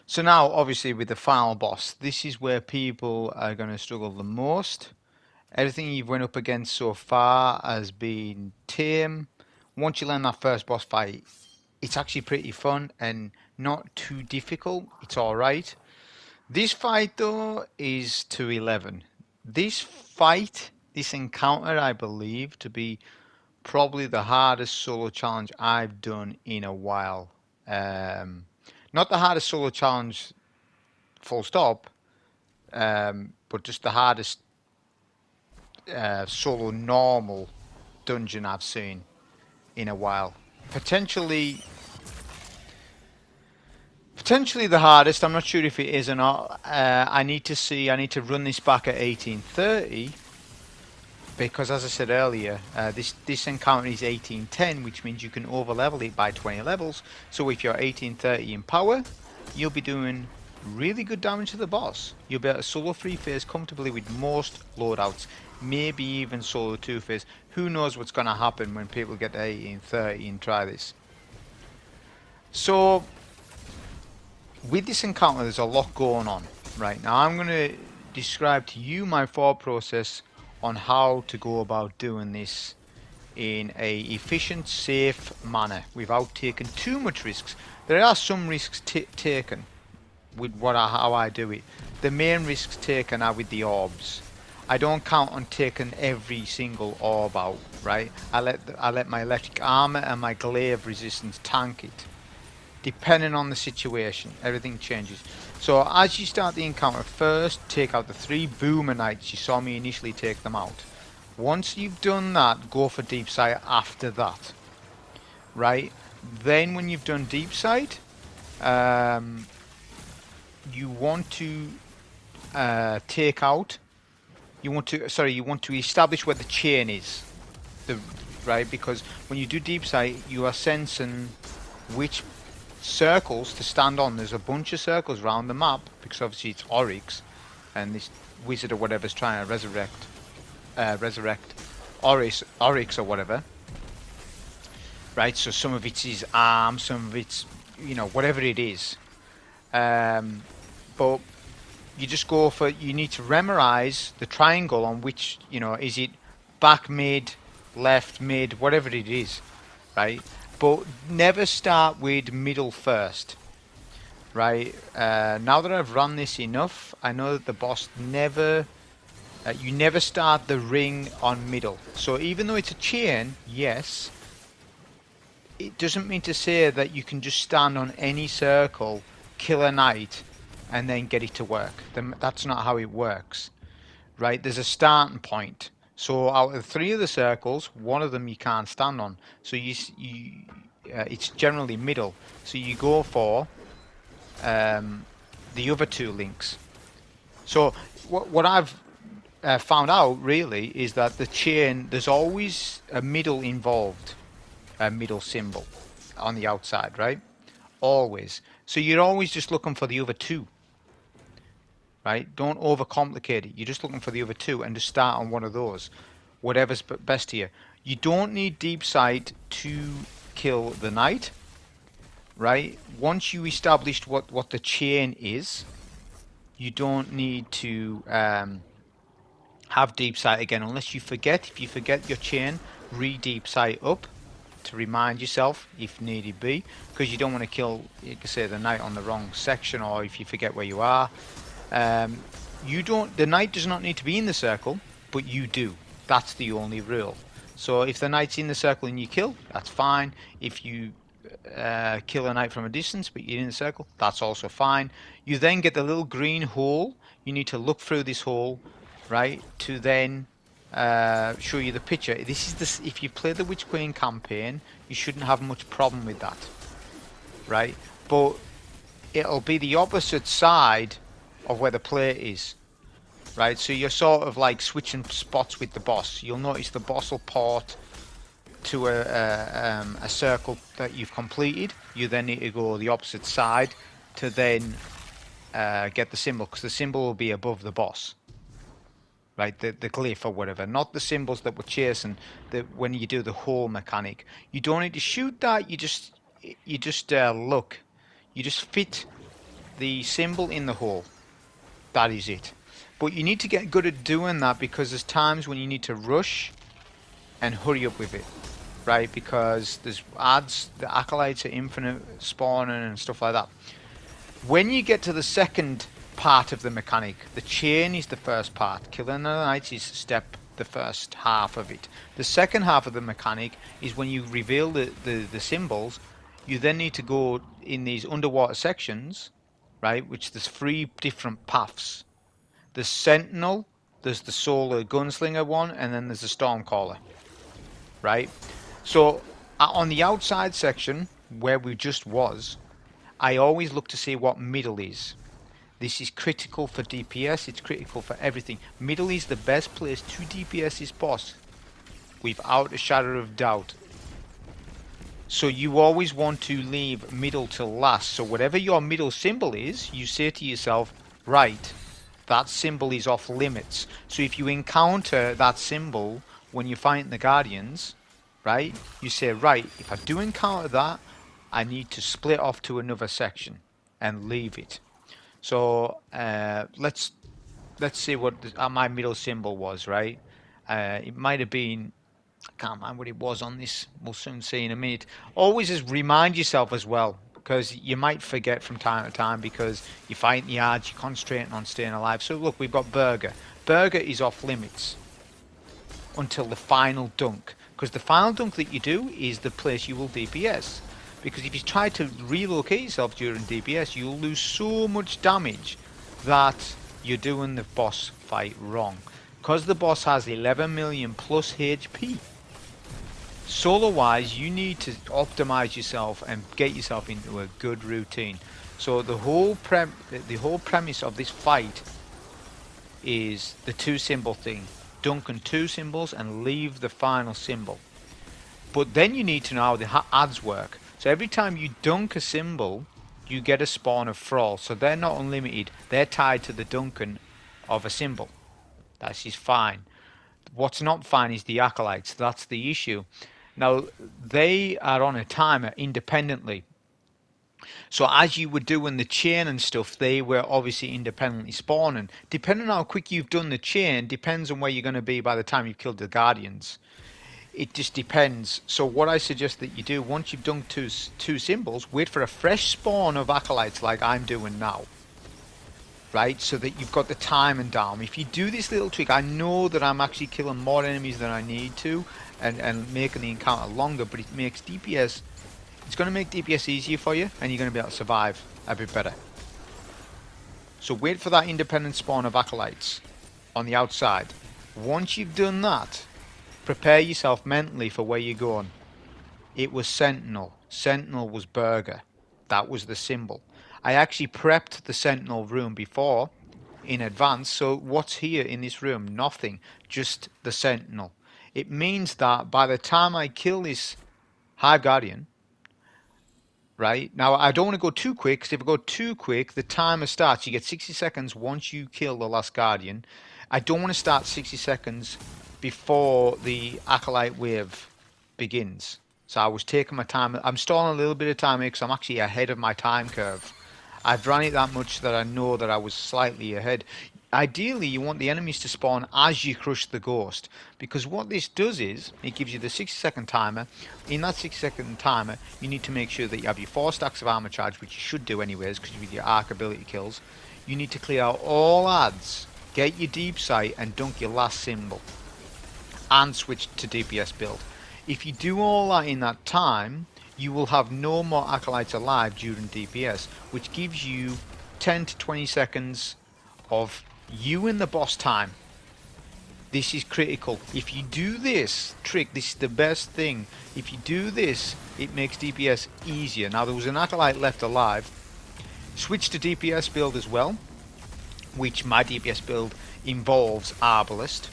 So now, obviously, with the final boss, this is where people are going to struggle the most. Everything you've went up against so far has been tame. Once you learn that first boss fight, it's actually pretty fun and not too difficult. It's alright. This fight, though, is to 11. This encounter, I believe, to be probably the hardest solo challenge I've done in a while. Not the hardest solo challenge, full stop, but just the hardest solo normal dungeon I've seen in a while. Potentially the hardest. I'm not sure if it is or not. I need to run this back at 1830, because as I said earlier, this encounter is 1810, which means you can overlevel it by 20 levels. So if you're 1830 in power, you'll be doing really good damage to the boss. You'll be able to solo 3-phase comfortably with most loadouts, maybe even solo 2-phase. Who knows what's going to happen when people get to 1830 and try this. So with this encounter, there's a lot going on. Right now, I'm going to describe to you my thought process on how to go about doing this in a efficient, safe manner without taking too much risks. There are some risks taken with how I do it. The main risks taken are with the orbs. I don't count on taking every single orb out, right? I let my electric armor and my glaive resistance tank it. Depending on the situation, everything changes. So as you start the encounter, first take out the 3 Boomer Knights. You saw me initially take them out. Once you've done that, go for Deep Sight after that. Right? Then when you've done Deep Sight, you want to you want to establish where the chain is. Right? Because when you do Deep Sight, you are sensing which circles to stand on. There's a bunch of circles around the map, because obviously it's Oryx, and this wizard or whatever is trying to resurrect Oryx or whatever. Right, so some of it's his arm, some of it's, whatever it is. But you just go for, you need to memorize the triangle on which, is it back mid, left mid, whatever it is, right? But never start with middle first, right? Now that I've run this enough, I know that the boss you never start the ring on middle. So even though it's a chain, yes, it doesn't mean to say that you can just stand on any circle, kill a knight, and then get it to work. That's not how it works, right? There's a starting point. So out of 3 of the circles, 1 of them you can't stand on. So it's generally middle. So you go for the other 2 links. So what I've found out really is that the chain, there's always a middle involved, a middle symbol on the outside, right? Always. So you're always just looking for the other two, right? Don't overcomplicate it. You're just looking for the other two and just start on one of those, whatever's best here. You don't need deep sight to kill the knight, right? Once you established what the chain is, you don't need to have deep sight again unless you forget. If you forget your chain, re-deep sight up to remind yourself if needed be, because you don't want to kill, you can say, the knight on the wrong section, or if you forget where you are. The knight does not need to be in the circle, but you do. That's the only rule. So if the knight's in the circle and you kill, that's fine. If you kill a knight from a distance but you're in the circle, that's also fine. You then get the little green hole. You need to look through this hole, right, to then show you the picture. This is this. If you play the Witch Queen campaign, you shouldn't have much problem with that, right? But it'll be the opposite side of where the player is, right? So you're sort of like switching spots with the boss. You'll notice the boss will port to a circle that you've completed. You then need to go the opposite side to then get the symbol, because the symbol will be above the boss, right? The glyph or whatever, not the symbols that we're chasing. When you do the whole mechanic, you don't need to shoot that. You just look. You just fit the symbol in the hole. That is it. But you need to get good at doing that, because there's times when you need to rush and hurry up with it, right? Because there's adds, the acolytes are infinite spawning and stuff like that. When you get to the second part of the mechanic, the chain is the first part. Killing the knights is the first half of it. The second half of the mechanic is when you reveal the symbols. You then need to go in these underwater sections, right? Which there's 3 different paths. There's Sentinel, there's the Solar Gunslinger one, and then there's the Stormcaller, right? So on the outside section where we just was, I always look to see what middle is. This is critical for DPS, it's critical for everything. Middle is the best place to DPS this boss, without a shadow of doubt. So you always want to leave middle till last. So whatever your middle symbol is, you say to yourself, right, that symbol is off limits. So if you encounter that symbol when you're fighting the Guardians, right, you say, right, if I do encounter that, I need to split off to another section and leave it. So let's see what my middle symbol was, right? It might have been, I can't remember what it was on this. We'll soon see in a minute. Always just remind yourself as well, because you might forget from time to time because you're fighting the odds, you're concentrating on staying alive. So look, we've got Burger. Burger is off limits until the final dunk, because the final dunk that you do is the place you will DPS. Because if you try to relocate yourself during DPS, you'll lose so much damage that you're doing the boss fight wrong. Because the boss has 11 million plus HP, solo wise you need to optimize yourself and get yourself into a good routine. So the whole premise of this fight is the 2 symbol thing. Dunk on 2 symbols and leave the final symbol. But then you need to know how the adds work. So every time you dunk a symbol, you get a spawn of thrall. So they're not unlimited. They're tied to the dunking of a symbol. That is fine. What's not fine is the acolytes. That's the issue. Now, they are on a timer independently. So as you were doing the chain and stuff, they were obviously independently spawning. Depending on how quick you've done the chain, depends on where you're going to be by the time you've killed the Guardians. It just depends. So what I suggest that you do, once you've done two symbols, wait for a fresh spawn of acolytes like I'm doing now. Right, so that you've got the timing down. If you do this little trick, I know that I'm actually killing more enemies than I need to and making the encounter longer, but it makes DPS, it's going to make DPS easier for you, and you're going to be able to survive a bit better. So wait for that independent spawn of acolytes on the outside. Once you've done that, prepare yourself mentally for where you're going. It was Sentinel. Sentinel was Burger. That was the symbol. I actually prepped the Sentinel room before in advance. So what's here in this room? Nothing, just the Sentinel. It means that by the time I kill this Hive Guardian, right, now I don't want to go too quick, because if I go too quick, the timer starts. You get 60 seconds once you kill the last Guardian. I don't want to start 60 seconds before the Acolyte wave begins. So I was taking my time. I'm stalling a little bit of time here because I'm actually ahead of my time curve. I've run it that much that I know that I was slightly ahead. Ideally, you want the enemies to spawn as you crush the ghost, because what this does is it gives you the 60-second timer. In that 60-second timer, you need to make sure that you have your 4 stacks of armor charge, which you should do anyways, because with your arc ability kills. You need to clear out all adds, get your deep sight, and dunk your last symbol, and switch to DPS build. If you do all that in that time, you will have no more acolytes alive during DPS, which gives you 10 to 20 seconds of you and the boss time. This is critical. If you do this trick, this is the best thing. If you do this, it makes DPS easier. Now, there was an acolyte left alive. Switch to DPS build as well, which my DPS build involves Arbalest.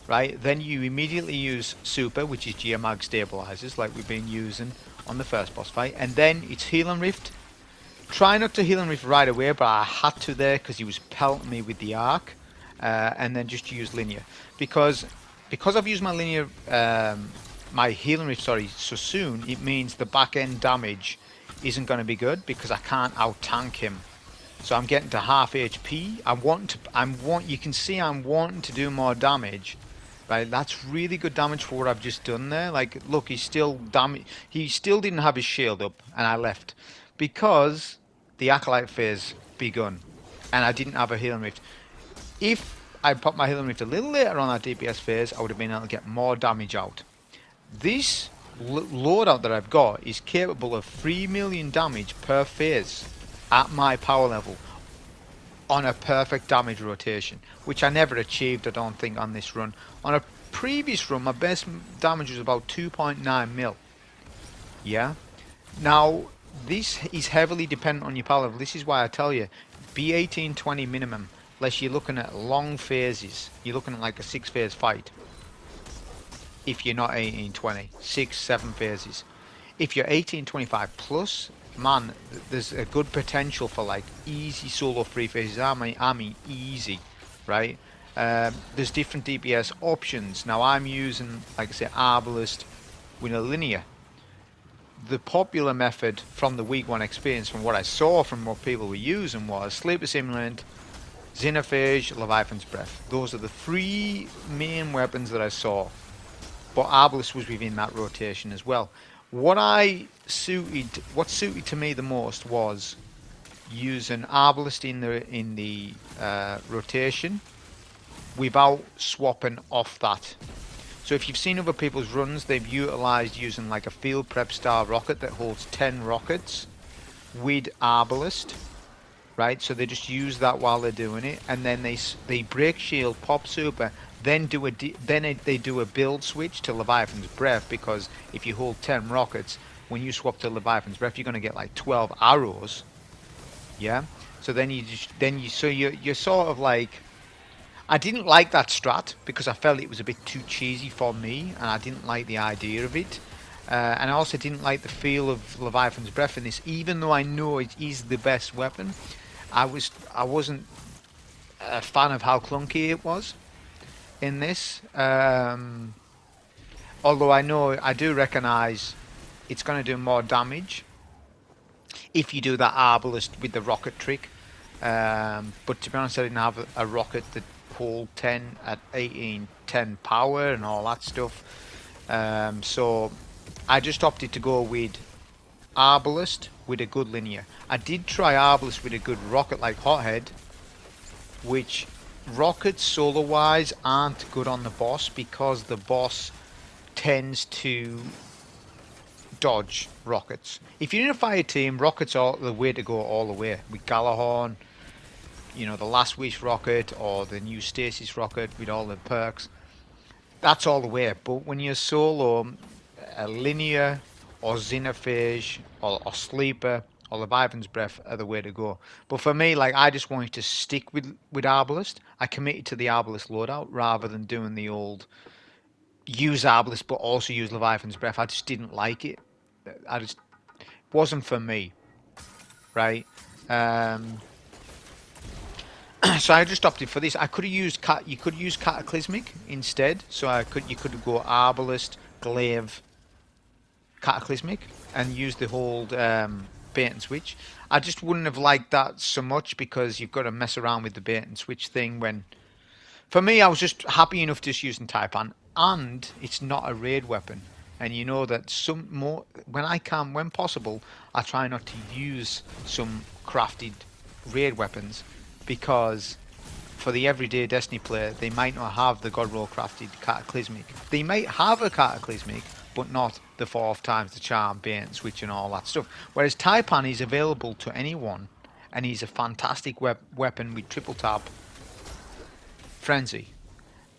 Right, then you immediately use super, which is Geomag stabilizers, like we've been using on the first boss fight, and then it's heal and rift. Try not to heal and rift right away, but I had to there because he was pelting me with the arc, and then just use linear, because I've used my linear, my heal and rift, sorry, so soon. It means the back end damage isn't going to be good because I can't out tank him. So I'm getting to half HP. You can see I'm wanting to do more damage. Right, that's really good damage for what I've just done there. Like, look, he still didn't have his shield up, and I left because the Acolyte phase begun, and I didn't have a healing rift. If I popped my healing rift a little later on that DPS phase, I would have been able to get more damage out. This loadout that I've got is capable of 3 million damage per phase at my power level, on a perfect damage rotation, which I never achieved, I don't think, on this run. On a previous run, my best damage was about 2.9 mil. Yeah. Now, this is heavily dependent on your power level. This is why I tell you, be 18-20 minimum, unless you're looking at long phases. You're looking at like a 6-phase fight. If you're not 18-20, 6-7 phases. If you're 18-25 plus, man, there's a good potential for like easy solo 3 phases. I mean easy, right? There's different DPS options. Now I'm using, like I say, Arbalest with a linear. The popular method from the week 1 experience, from what I saw from what people were using, was Sleeper Simulant, Xenophage, Leviathan's Breath. Those are the 3 main weapons that I saw. But Arbalest was within that rotation as well. What suited to me the most was using Arbalest in the rotation without swapping off that. So if you've seen other people's runs, they've utilized using like a field prep style rocket that holds 10 rockets with Arbalest, right? So they just use that while they're doing it, and then they break shield, pop super, then they do a build switch to Leviathan's Breath, because if you hold 10 rockets, when you swap to Leviathan's Breath, you're going to get like 12 arrows. Yeah. So then you're sort of like, I didn't like that strat because I felt it was a bit too cheesy for me, and I didn't like the idea of it. And I also didn't like the feel of Leviathan's Breath in this, even though I know it is the best weapon. I wasn't a fan of how clunky it was in this. Although I do recognise it's going to do more damage if you do that Arbalest with the rocket trick. But to be honest, I didn't have a rocket that hold 10 at 18-10 power and all that stuff. So I just opted to go with Arbalest with a good linear. I did try Arbalest with a good rocket like Hothead, which rockets solo wise aren't good on the boss because the boss tends to dodge rockets. If you're in a fire team, rockets are the way to go all the way. With Galahorn, you know, the Last Wish rocket or the new Stasis rocket with all the perks, that's all the way. But when you're solo, a linear or Xenophage or sleeper or Leviathan's Breath are the way to go. But for me, like, I just wanted to stick with Arbalest. I committed to the Arbalest loadout rather than doing the old use Arbalest but also use Leviathan's Breath. I just didn't like it. I just wasn't for me, right? Um, so I just opted for this. I could have used you could use Cataclysmic instead. So you could go Arbalest, Glaive, Cataclysmic, and use the whole bait and switch. I just wouldn't have liked that so much because you've got to mess around with the bait and switch thing. When for me, I was just happy enough just using Taipan, and it's not a raid weapon. And you know that some more when I can, when possible, I try not to use some crafted raid weapons because for the everyday Destiny player, they might not have the God Roll crafted Cataclysmic. They might have a Cataclysmic, but not the 4 times the charm, bait and switch and all that stuff. Whereas Taipan is available to anyone, and he's a fantastic weapon with triple tap frenzy.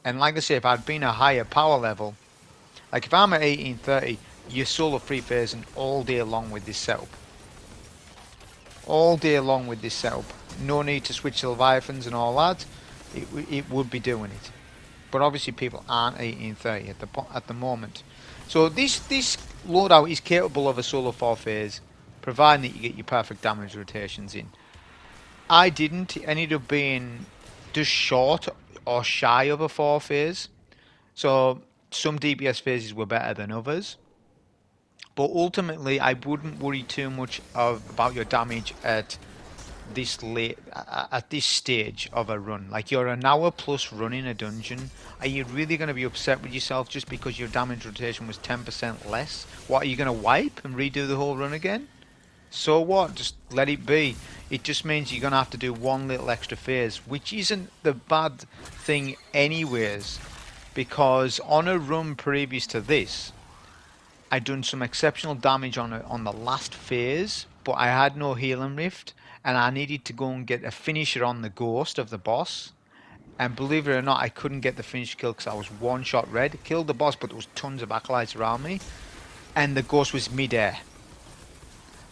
And like I say, if I'd been a higher power level, like if I'm at 1830, you're solo free phasing all day long with this setup. All day long with this setup. No need to switch to Leviathans and all that. It would be doing it. But obviously people aren't 1830 at the moment. So this loadout is capable of a solo 4 phase, providing that you get your perfect damage rotations in. I didn't. It ended up being just short or shy of a 4 phase. So some DPS phases were better than others. But ultimately, I wouldn't worry too much about your damage at this stage of a run. Like, you're an hour plus running a dungeon. Are you really going to be upset with yourself just because your damage rotation was 10% less? What, are you going to wipe and redo the whole run again? So what? Just let it be. It just means you're going to have to do one little extra phase, which isn't the bad thing anyways, because on a run previous to this, I'd done some exceptional damage on the last phase, but I had no healing rift, and I needed to go and get a finisher on the ghost of the boss. And believe it or not, I couldn't get the finish kill because I was one shot red. Killed the boss, but there was tons of acolytes around me, and the ghost was mid-air.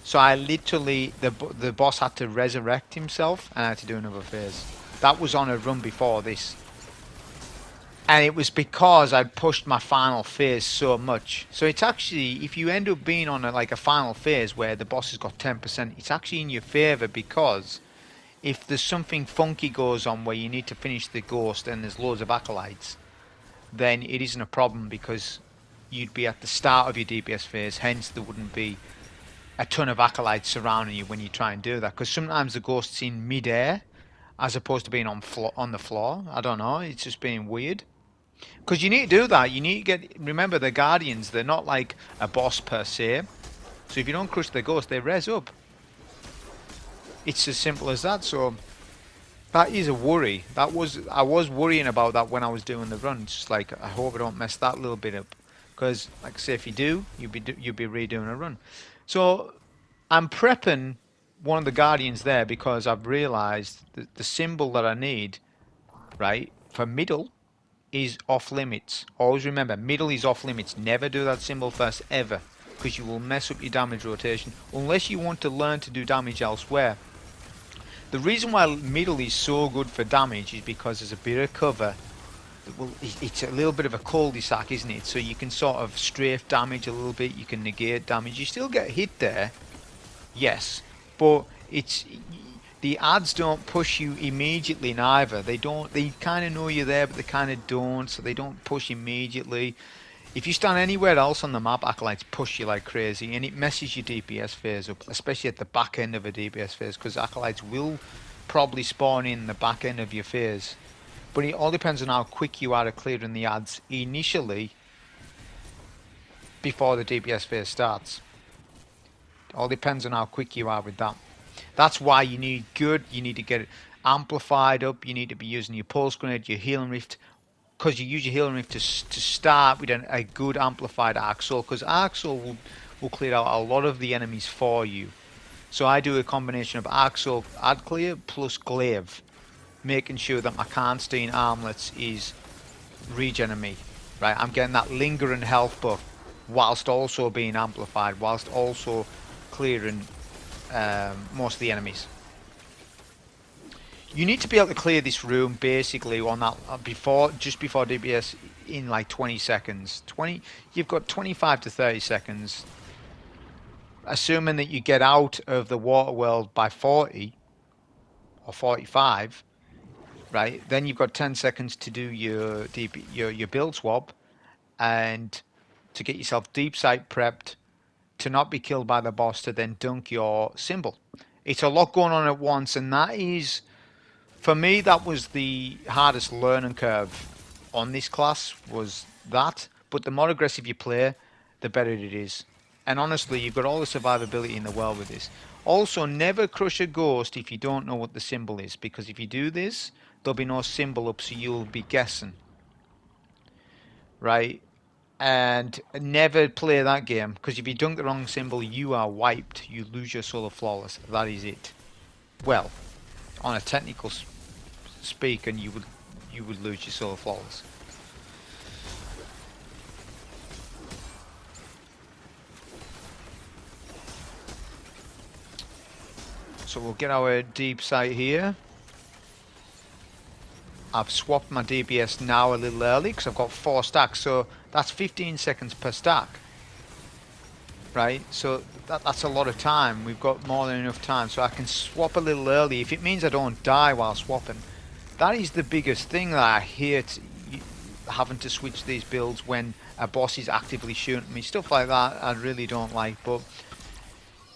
So I literally, the boss had to resurrect himself, and I had to do another phase. That was on a run before this. And it was because I'd pushed my final phase so much. So it's actually, if you end up being on a final phase where the boss has got 10%, it's actually in your favour, because if there's something funky goes on where you need to finish the ghost and there's loads of acolytes, then it isn't a problem because you'd be at the start of your DPS phase, hence there wouldn't be a ton of acolytes surrounding you when you try and do that. Because sometimes the ghost's in mid-air as opposed to being on the floor. I don't know, it's just being weird. Because you need to do that. You need to remember the Guardians, they're not like a boss per se. So if you don't crush the ghost, they res up. It's as simple as that. So that is a worry. I was worrying about that when I was doing the run. It's just like, I hope I don't mess that little bit up. Because like I say, if you do, you'll be redoing a run. So I'm prepping one of the Guardians there because I've realised that the symbol that I need, right, for middle is off limits. Always remember, middle is off limits. Never do that symbol first, ever, because you will mess up your damage rotation unless you want to learn to do damage elsewhere. The reason why middle is so good for damage is because there's a bit of cover. Well, it's a little bit of a cul-de-sac, isn't it? So you can sort of strafe damage a little bit, you can negate damage. You still get hit there, yes, but the ads don't push you immediately neither. They kind of know you're there, but they kind of don't, so they don't push immediately. If you stand anywhere else on the map, acolytes push you like crazy, and it messes your DPS phase up, especially at the back end of a DPS phase, because acolytes will probably spawn in the back end of your phase. But it all depends on how quick you are at clearing the ads initially before the DPS phase starts. It all depends on how quick you are with that. That's why you need to get it amplified up, you need to be using your pulse grenade, your healing rift, because you use your healing rift to start with a good amplified Arc Soul, because Arc Soul will clear out a lot of the enemies for you. So I do a combination of Arc Soul ad clear plus Glaive, making sure that my Karnstein Armlets is regen me. Right, I'm getting that lingering health buff whilst also being amplified, whilst also clearing most of the enemies. You need to be able to clear this room basically on that just before DPS in like 20 seconds. You've got 25 to 30 seconds. Assuming that you get out of the water world by 40 or 45, right? Then you've got 10 seconds to do your build swap and to get yourself deep sight prepped to not be killed by the boss to then dunk your symbol. It's a lot going on at once, and that is, for me, that was the hardest learning curve on this class, was that. But the more aggressive you play, the better it is. And honestly, you've got all the survivability in the world with this. Also, never crush a ghost if you don't know what the symbol is, because if you do this, there'll be no symbol up, so you'll be guessing. Right? And never play that game, because if you dunk the wrong symbol, you are wiped. You lose your soul of flawless. That is it. Well, on a technical speak, and you would lose your soul of flawless. So we'll get our deep sight here. I've swapped my DPS now a little early because I've got 4 stacks, so that's 15 seconds per stack. Right, so that's a lot of time. We've got more than enough time, so I can swap a little early. If it means I don't die while swapping, that is the biggest thing that I hate, having to switch these builds when a boss is actively shooting me. Stuff like that I really don't like, but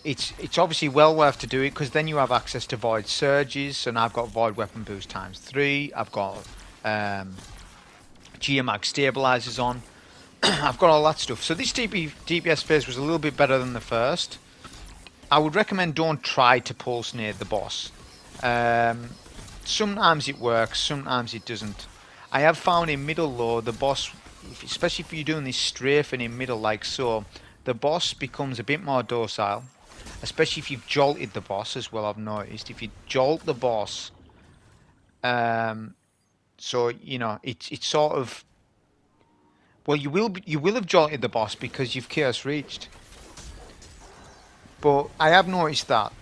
it's obviously well worth to do it, because then you have access to void surges, and I've got void weapon boost ×3. I've got Geomag stabilizers on. I've got all that stuff. So this DPS phase was a little bit better than the first. I would recommend don't try to pulse nade the boss. Sometimes it works, sometimes it doesn't. I have found in middle though, the boss, especially if you're doing this strafing in middle like so, the boss becomes a bit more docile. Especially if you've jolted the boss as well, I've noticed. If you jolt the boss, so, you know, it's sort of... Well, you will have jolted the boss because you've chaos reached. But I have noticed that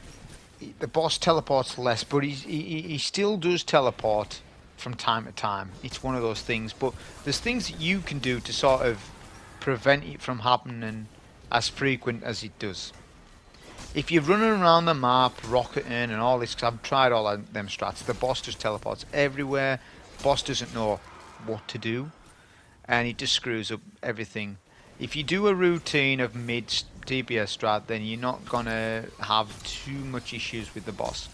the boss teleports less, but he still does teleport from time to time. It's one of those things. But there's things that you can do to sort of prevent it from happening as frequent as it does. If you're running around the map, rocketing and all this, because I've tried all of them strats, the boss just teleports everywhere. Boss doesn't know what to do, and it just screws up everything. If you do a routine of mid DPS strat, then you're not gonna have too much issues with the boss.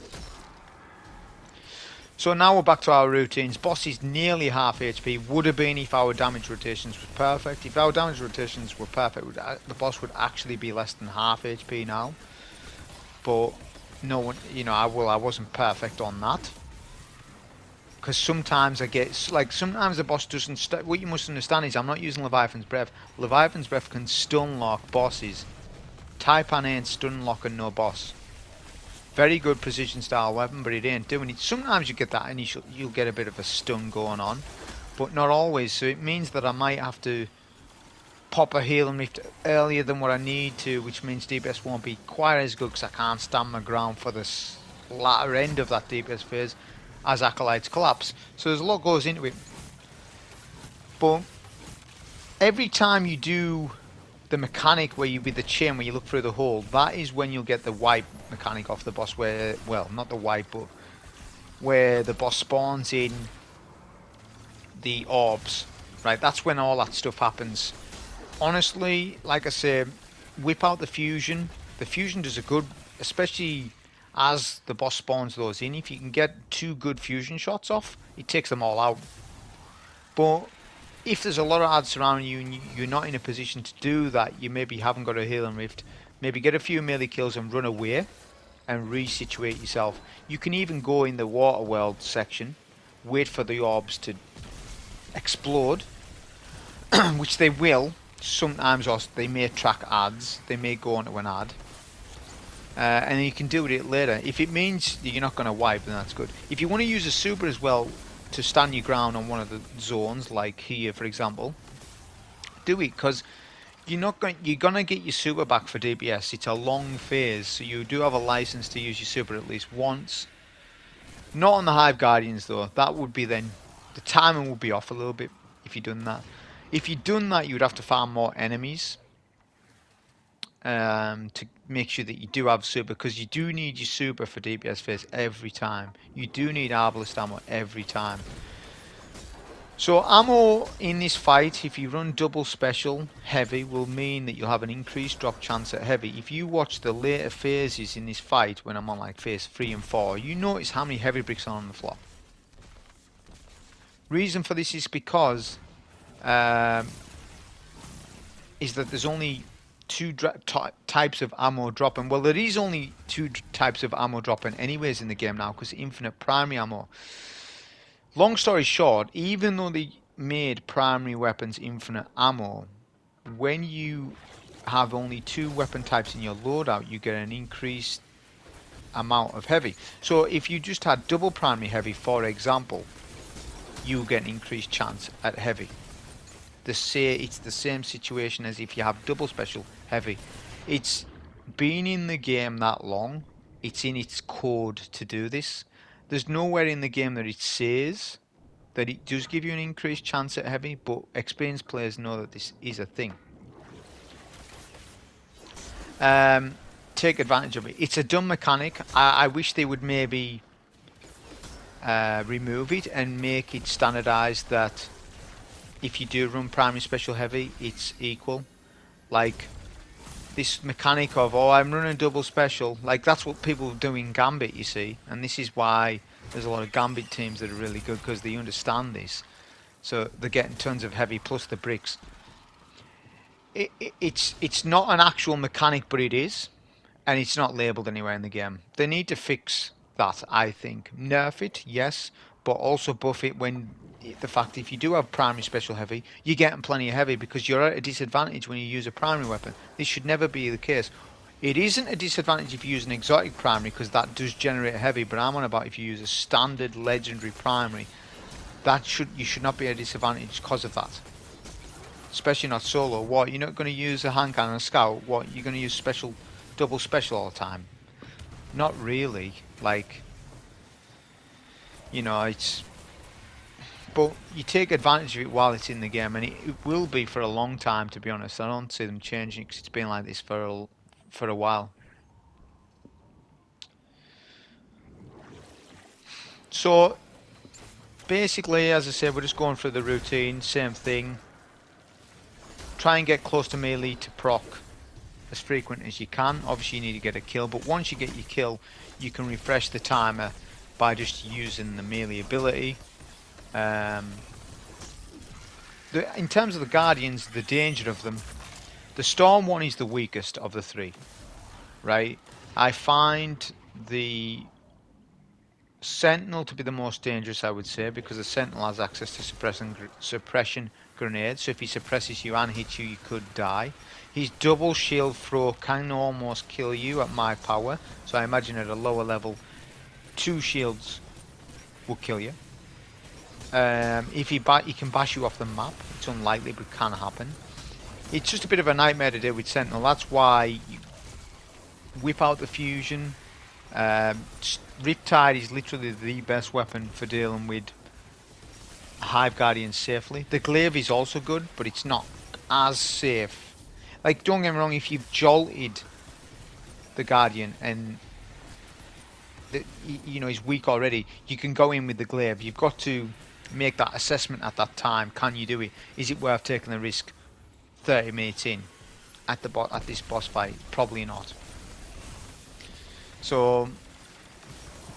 So now we're back to our routines. Boss is nearly half HP. Would have been if our damage rotations were perfect. If our damage rotations were perfect, the boss would actually be less than half HP now. But no one, you know, I wasn't perfect on that, because sometimes I get sometimes the boss doesn't. What you must understand is I'm not using Leviathan's Breath. Leviathan's Breath can stun lock bosses. Taipan ain't stun locking no boss. Very good precision style weapon, but it ain't doing it. Sometimes you get that initial, you'll get a bit of a stun going on, but not always. So it means that I might have to pop a heal and rift earlier than what I need to, which means DPS won't be quite as good because I can't stand my ground for the latter end of that DPS phase as Acolytes collapse. So there's a lot goes into it. But every time you do the mechanic where you with the chain, where you look through the hole, that is when you'll get the wipe mechanic off the boss, where, well, not the wipe, but where the boss spawns in the orbs, right? That's when all that stuff happens. Honestly, like I say, whip out the fusion. The fusion does a good, especially as the boss spawns those in. If you can get 2 good fusion shots off, it takes them all out. But if there's a lot of ads surrounding you and you're not in a position to do that, you maybe haven't got a heal and rift, maybe get a few melee kills and run away and resituate yourself. You can even go in the water world section, wait for the orbs to explode, which they will. Sometimes, or they may track ads, they may go onto an ad, and you can do it later. If it means you're not going to wipe, then that's good. If you want to use a super as well to stand your ground on one of the zones, like here for example, do it, because you're gonna get your super back for DPS. It's a long phase, so you do have a license to use your super at least once. Not on the Hive Guardians though. That would be then the timing would be off a little bit if you'd done that. If you'd done that, you'd have to farm more enemies to make sure that you do have super, because you do need your super for DPS phase every time. You do need Arbalest ammo every time. So ammo in this fight, if you run double special heavy, will mean that you'll have an increased drop chance at heavy. If you watch the later phases in this fight, when I'm on like phase 3 and 4, you notice how many heavy bricks are on the floor. Reason for this is because is that there's only two types of ammo dropping. Well, there is only two types of ammo dropping anyways in the game now, because infinite primary ammo. Long story short, even though they made primary weapons infinite ammo, when you have only two weapon types in your loadout, you get an increased amount of heavy. So if you just had double primary heavy, for example, you get an increased chance at heavy. It's the same situation as if you have double special heavy. It's been in the game that long, it's in its code to do this. There's nowhere in the game that it says that it does give you an increased chance at heavy, but experienced players know that this is a thing. Take advantage of it. It's a dumb mechanic. I wish they would maybe remove it and make it standardized that if you do run primary special heavy, it's equal. Like this mechanic of, oh, I'm running double special, like that's what people do in Gambit, you see, and this is why there's a lot of Gambit teams that are really good, because they understand this. So they're getting tons of heavy plus the bricks. It's not an actual mechanic, but it is, and it's not labelled anywhere in the game. They need to fix that, I think. Nerf it, yes, but also buff it when the fact if you do have primary special heavy, you're getting plenty of heavy, because you're at a disadvantage when you use a primary weapon. This should never be the case. It isn't a disadvantage if you use an exotic primary, because that does generate heavy, but I'm on about if you use a standard legendary primary, you should not be at a disadvantage because of that. Especially not solo. What, you're not going to use a hand cannon and a scout? What, you're going to use double special all the time? Not really. Like, you know, it's... But you take advantage of it while it's in the game, and it will be for a long time, to be honest. I don't see them changing it, because it's been like this for a while. So, basically, as I said, we're just going through the routine, same thing. Try and get close to melee to proc as frequent as you can. Obviously, you need to get a kill, but once you get your kill, you can refresh the timer by just using the melee ability. In terms of the Guardians, the danger of them, the Storm one is the weakest of the three, right? I find the Sentinel to be the most dangerous, I would say, because the Sentinel has access to suppression grenades, so if he suppresses you and hits you, you could die. His double shield throw can almost kill you at my power, so I imagine at a lower level, 2 shields will kill you. If he can bash you off the map. It's unlikely, but it can happen. It's just a bit of a nightmare to deal with Sentinel. That's why you whip out the fusion. Riptide is literally the best weapon for dealing with Hive Guardians safely. The Glaive is also good, but it's not as safe. Like, don't get me wrong, if you've jolted the Guardian and you know he's weak already, you can go in with the Glaive. You've got to make that assessment at that time. Can you do it? Is it worth taking the risk 30 minutes in at this boss fight? Probably not. So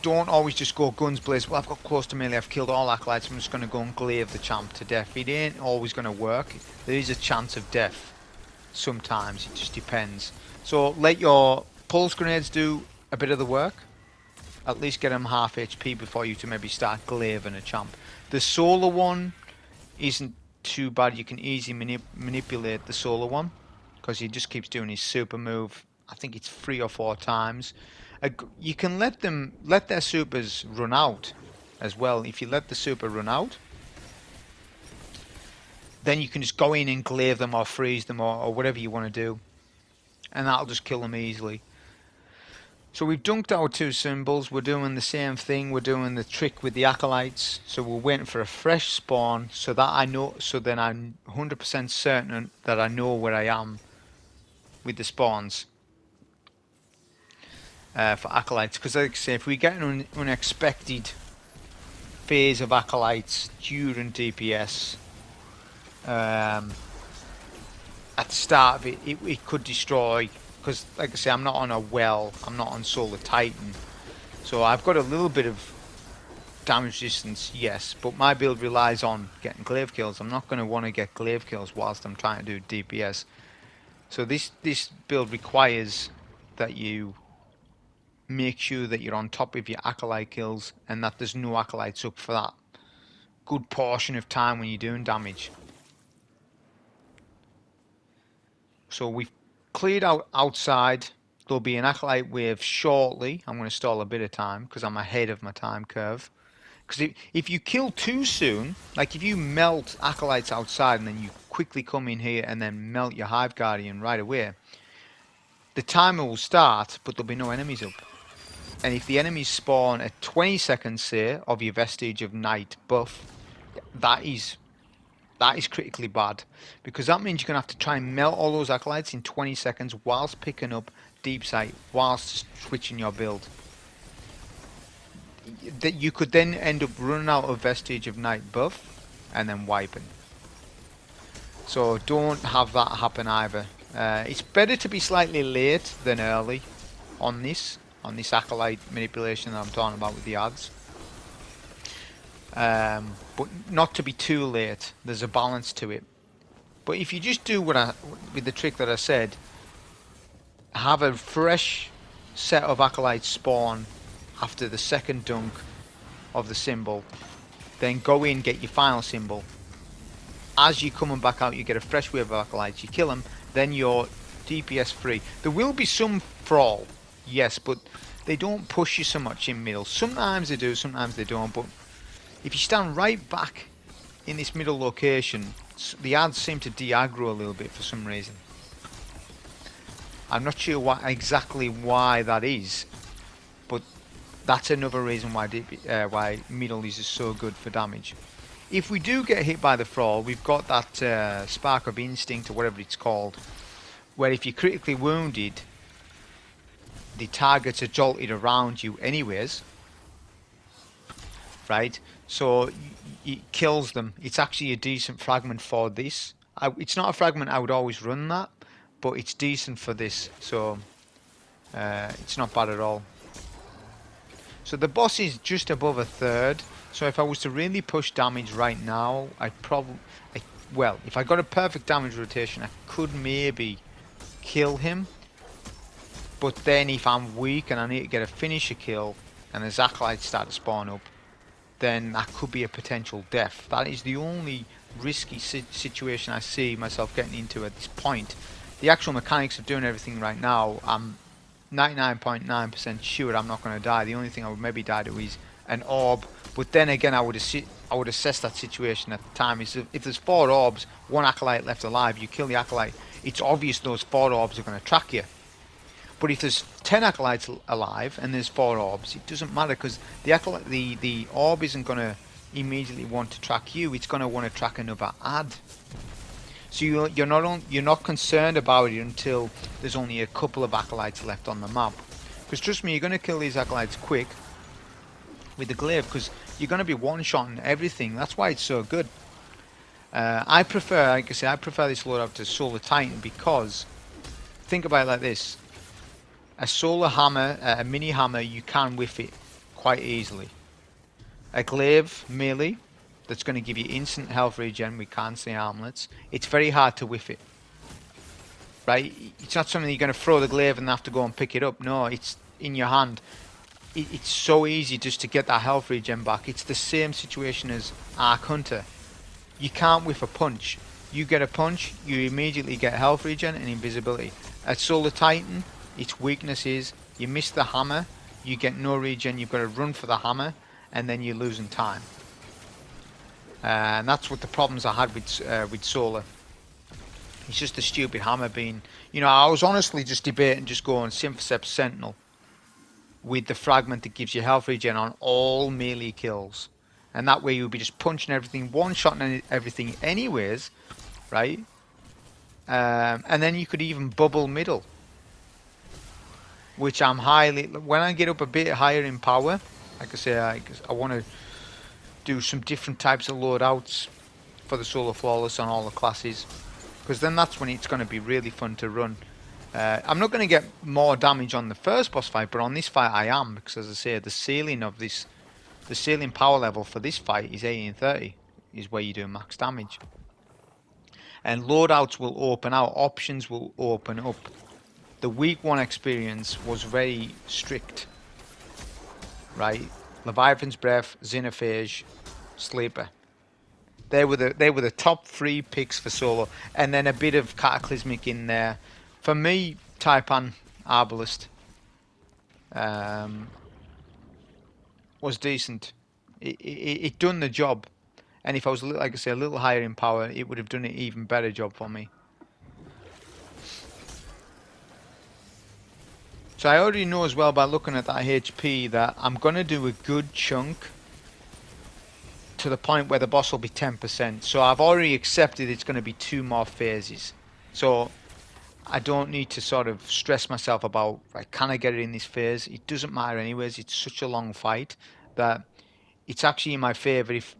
don't always just go guns blazing. Well, I've got close to melee, I've killed all acolytes, I'm just going to go and Glaive the champ to death. It ain't always going to work. There is a chance of death sometimes, it just depends. So let your pulse grenades do a bit of the work. At least get them half HP before you to maybe start Glaving a champ. The solar one isn't too bad. You can easily manipulate the solar one, because he just keeps doing his super move. I think it's 3 or 4 times. You can let their supers run out as well. If you let the super run out, then you can just go in and glaive them or freeze them or whatever you want to do, and that'll just kill them easily. So we've dunked our 2 symbols. We're doing the same thing. We're doing the trick with the acolytes. So we're waiting for a fresh spawn, so that I know. So then I'm 100% certain that I know where I am with the spawns for acolytes. Because like I say, if we get an unexpected phase of acolytes during DPS, at the start of it, it could destroy. Because, like I say, I'm not on a well, I'm not on Solar Titan. So I've got a little bit of damage resistance, yes. But my build relies on getting glaive kills. I'm not going to want to get glaive kills whilst I'm trying to do DPS. So this build requires that you make sure that you're on top of your acolyte kills. And that there's no acolytes up for that good portion of time when you're doing damage. So we've cleared out outside. There'll be an acolyte wave shortly. I'm going to stall a bit of time because I'm ahead of my time curve. Because if you kill too soon, like if you melt acolytes outside and then you quickly come in here and then melt your Hive Guardian right away, the timer will start, but there'll be no enemies up. And if the enemies spawn at 20 seconds, say, of your Vestige of Night buff, that is critically bad, because that means you're going to have to try and melt all those acolytes in 20 seconds whilst picking up deep sight, whilst switching your build. That you could then end up running out of Vestige of Night buff and then wiping. So don't have that happen either. It's better to be slightly late than early on this acolyte manipulation that I'm talking about with the ads. But not to be too late. There's a balance to it. But if you just do with the trick that I said, have a fresh set of acolytes spawn after the second dunk of the symbol, then go in, get your final symbol. As you're coming back out, you get a fresh wave of acolytes, you kill them, then you're DPS free. There will be some Thrall, yes, but they don't push you so much in middle. Sometimes they do, sometimes they don't, but if you stand right back in this middle location, the ads seem to de-aggro a little bit for some reason. I'm not sure exactly why that is, but that's another reason why middle is so good for damage. If we do get hit by the Thrall, we've got that Spark of Instinct or whatever it's called, where if you're critically wounded, the targets are jolted around you anyways, right? So it kills them. It's actually a decent fragment for this. It's not a fragment I would always run that, but it's decent for this, so it's not bad at all. So the boss is just above a third, so if I was to really push damage right now, well, if I got a perfect damage rotation, I could maybe kill him. But then if I'm weak and I need to get a finisher kill and the acolytes start to spawn up, then that could be a potential death. That is the only risky situation I see myself getting into at this point. The actual mechanics of doing everything right now, I'm 99.9% sure I'm not going to die. The only thing I would maybe die to is an orb. But then again, I would assess that situation at the time. Is if there's 4 orbs, 1 acolyte left alive, you kill the acolyte, it's obvious those 4 orbs are going to track you. But if there's 10 acolytes alive and there's 4 orbs, it doesn't matter, because the orb isn't going to immediately want to track you. It's going to want to track another ad. So you're not concerned about it until there's only a couple of acolytes left on the map. Because trust me, you're going to kill these acolytes quick with the glaive, because you're going to be one-shotting everything. That's why it's so good. I prefer, like I say, I prefer this loadout to Solar Titan, because think about it like this. A solar hammer, a mini hammer, you can whiff it quite easily. A glaive melee, that's going to give you instant health regen with Karnstein Armlets, it's very hard to whiff it. Right? It's not something you're going to throw the glaive and have to go and pick it up. No, it's in your hand. It's so easy just to get that health regen back. It's the same situation as Arc Hunter. You can't whiff a punch. You get a punch, you immediately get health regen and invisibility. At Solar Titan, its weakness is you miss the hammer, you get no regen, you've got to run for the hammer, and then you're losing time. And that's what the problems I had with Solar. It's just the stupid hammer being, you know, I was honestly just debating just going Synthocept Sentinel with the fragment that gives you health regen on all melee kills. And that way you'll be just punching everything, one-shotting everything anyways, right? And then you could even bubble middle, which I'm highly, when I get up a bit higher in power, like I say, I want to do some different types of loadouts for the Solar Flawless on all the classes, because then that's when it's going to be really fun to run. I'm not going to get more damage on the first boss fight, but on this fight I am, because as I say, the ceiling power level for this fight is 1830, is where you do max damage. And loadouts will open out, options will open up. The week 1 experience was very strict, right? Leviathan's Breath, Xenophage, Sleeper. They were the top 3 picks for solo, and then a bit of Cataclysmic in there. For me, Taipan, Arbalest was decent. It done the job, and if I was, like I say, a little higher in power, it would have done an even better job for me. So I already know as well by looking at that HP that I'm going to do a good chunk to the point where the boss will be 10%. So I've already accepted it's going to be 2 more phases. So I don't need to sort of stress myself about, right, can I get it in this phase? It doesn't matter anyways. It's such a long fight that it's actually in my favour. If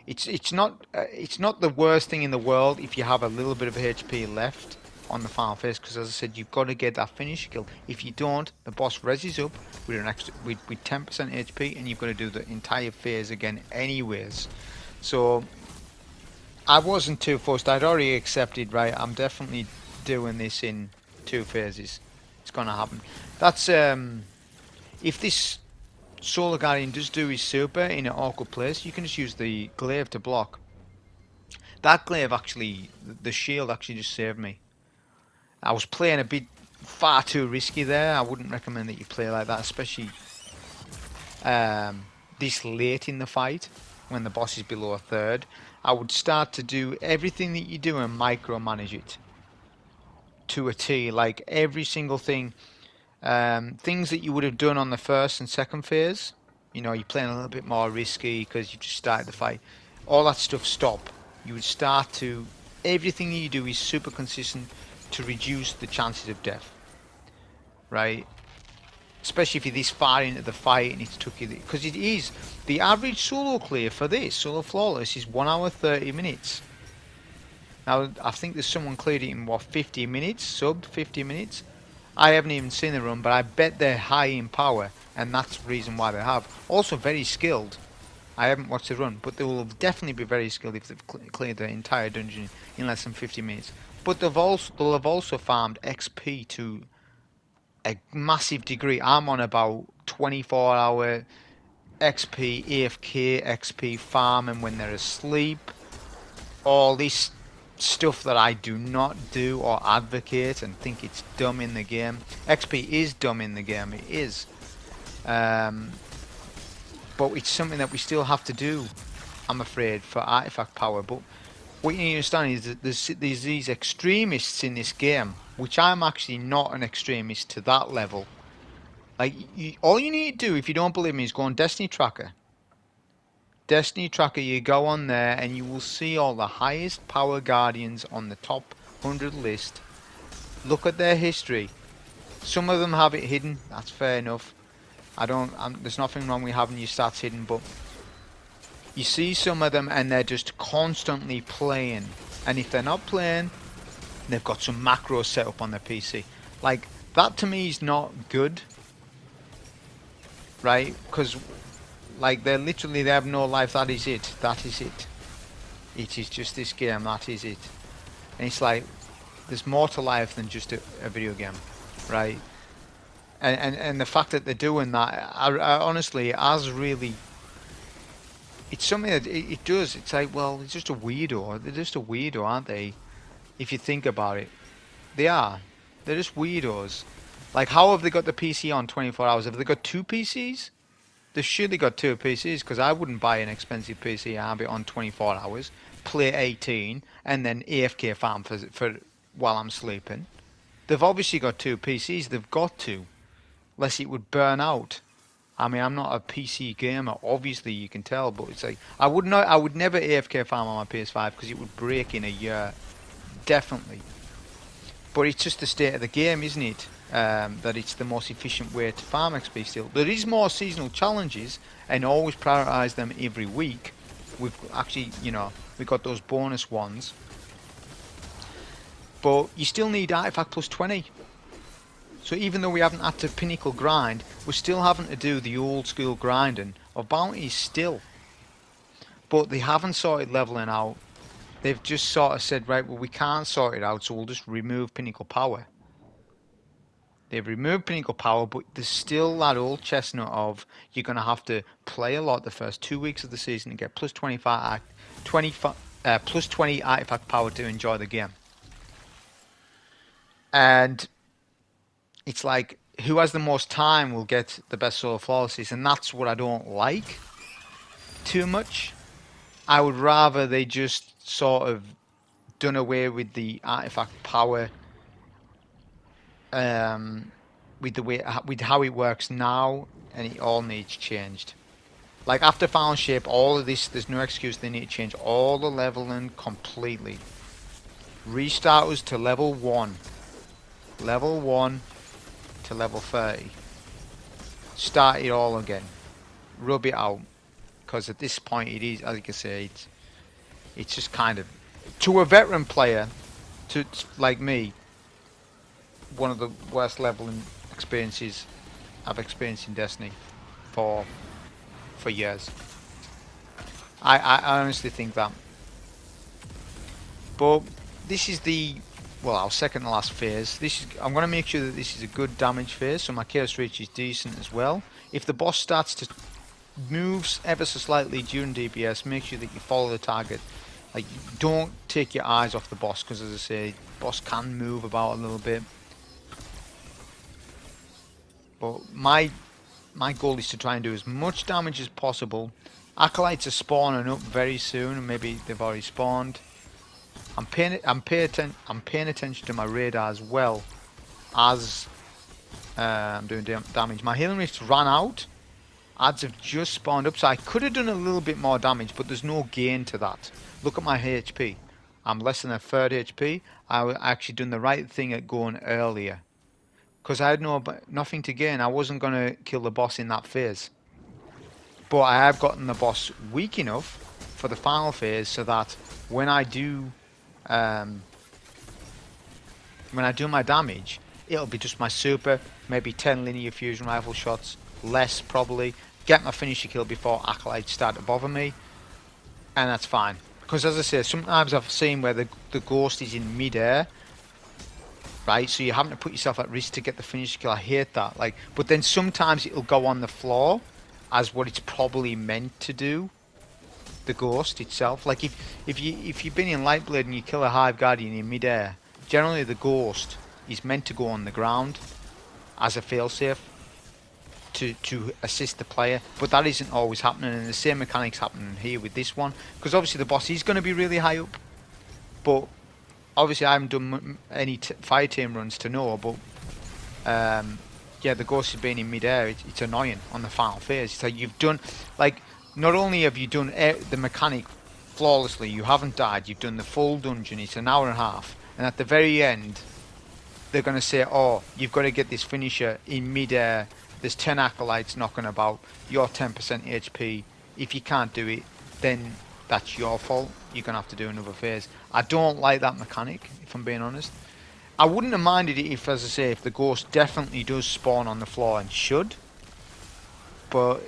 it's not the worst thing in the world if you have a little bit of HP left on the final phase, because as I said, you've got to get that finish kill. If you don't, the boss reses up with an extra with 10% HP, and you've got to do the entire phase again anyways. So I wasn't too fussed. I'd already accepted, right, I'm definitely doing this in 2 phases. It's gonna happen. That's if this Solar Guardian does do his super in an awkward place, you can just use the Glaive to block. That Glaive actually, the shield actually just saved me. I was playing a bit far too risky there. I wouldn't recommend that you play like that, especially this late in the fight when the boss is below a third. I would start to do everything that you do and micromanage it to a T, like every single thing. Things that you would have done on the first and second phase, you know, you're playing a little bit more risky because you just started the fight. All that stuff stop. You would start to, everything you do is super consistent to reduce the chances of death, right? Especially if you're this far into the fight and it's took you, because it is the average solo clear for this Solo Flawless is 1 hour 30 minutes. Now I think there's someone cleared it in what, 50 minutes, sub 50 minutes. I haven't even seen the run, but I bet they're high in power, and that's the reason why they have. Also very skilled. I haven't watched the run, but they will definitely be very skilled if they've cleared the entire dungeon in less than 50 minutes. But they'll have also farmed XP to a massive degree. I'm on about 24-hour XP, AFK XP farming when they're asleep. All this stuff that I do not do or advocate and think it's dumb in the game. XP is dumb in the game, it is. But it's something that we still have to do, I'm afraid, for artifact power. But what you need to understand is that there's these extremists in this game, which I'm actually not an extremist to that level. Like, all you need to do, if you don't believe me, is go on Destiny Tracker. Destiny Tracker, you go on there and you will see all the highest power guardians on the top 100 list. Look at their history. Some of them have it hidden, that's fair enough. There's nothing wrong with having your stats hidden, but you see some of them and they're just constantly playing. And if they're not playing, they've got some macros set up on their PC. Like, that to me is not good. Right? Because, like, they have no life, that is it. That is it. It is just this game, that is it. And it's like, there's more to life than just a video game. Right? And the fact that they're doing that, I honestly, has really... It's something that it does. It's like, well, it's just a weirdo. They're just a weirdo, aren't they? If you think about it. They are. They're just weirdos. Like, how have they got the PC on 24 hours? Have they got 2 PCs? They've surely got two PCs, because I wouldn't buy an expensive PC and have it on 24 hours, play 18, and then AFK farm for while I'm sleeping. They've obviously got two PCs. They've got to, lest it would burn out. I mean, I'm not a PC gamer, obviously you can tell, but it's like I would never AFK farm on my PS5 because it would break in a year, definitely. But it's just the state of the game, isn't it? That it's the most efficient way to farm XP still. There is more seasonal challenges, and always prioritise them every week. We've actually, we got those bonus ones, but you still need artifact plus 20. So even though we haven't had to pinnacle grind, we're still having to do the old school grinding of bounties still. But they haven't sorted leveling out. They've just sort of said, right, well, we can't sort it out, so we'll just remove pinnacle power. They've removed pinnacle power, but there's still that old chestnut of you're going to have to play a lot the first 2 weeks of the season to get plus 20 artifact power to enjoy the game. And it's like, who has the most time will get the best solo flawlesses, and that's what I don't like too much. I would rather they just sort of done away with the artifact power, with how it works now, and it all needs changed. Like after Final Shape, all of this, there's no excuse. They need to change all the leveling completely. Restart us to level 1. Level 1 to level 30. Start it all again. Rub it out. Because at this point it is, as you can say, it's just kind of, to a veteran player, to like me, one of the worst leveling experiences I've experienced in Destiny for years. I honestly think that. But this is our second to last phase. I'm going to make sure that this is a good damage phase, so my chaos reach is decent as well. If the boss starts to move ever so slightly during DPS, make sure that you follow the target. Like, don't take your eyes off the boss, because as I say, the boss can move about a little bit. But my goal is to try and do as much damage as possible. Acolytes are spawning up very soon, and maybe they've already spawned. I'm paying attention to my radar as well as I'm doing damage. My healing rifts ran out. Ads have just spawned up, so I could have done a little bit more damage, but there's no gain to that. Look at my HP. I'm less than a third HP. I actually done the right thing at going earlier, because I had nothing to gain. I wasn't going to kill the boss in that phase. But I have gotten the boss weak enough for the final phase, so that when I do my damage, it'll be just my super, maybe 10 linear fusion rifle shots, less probably, get my finisher kill before acolytes start to bother me, and that's fine. Because as I say, sometimes I've seen where the ghost is in mid-air, right, so you're having to put yourself at risk to get the finisher kill. I hate that. Like, but then sometimes it'll go on the floor as what it's probably meant to do, the ghost itself. Like if you've been in Lightblade and you kill a Hive Guardian in mid-air, generally the ghost is meant to go on the ground as a failsafe to assist the player, but that isn't always happening, and the same mechanics happening here with this one, because obviously the boss is going to be really high up, but obviously I haven't done any fire team runs to know, but yeah, the ghost has been in mid-air. It's annoying on the final phase. So you've done, like, not only have you done the mechanic flawlessly, you haven't died, you've done the full dungeon, it's an hour and a half, and at the very end they're going to say, oh, you've got to get this finisher in mid-air, there's 10 acolytes knocking about, you're 10% HP, if you can't do it, then that's your fault, you're going to have to do another phase. I don't like that mechanic, if I'm being honest. I wouldn't have minded it if, as I say, if the ghost definitely does spawn on the floor and should, but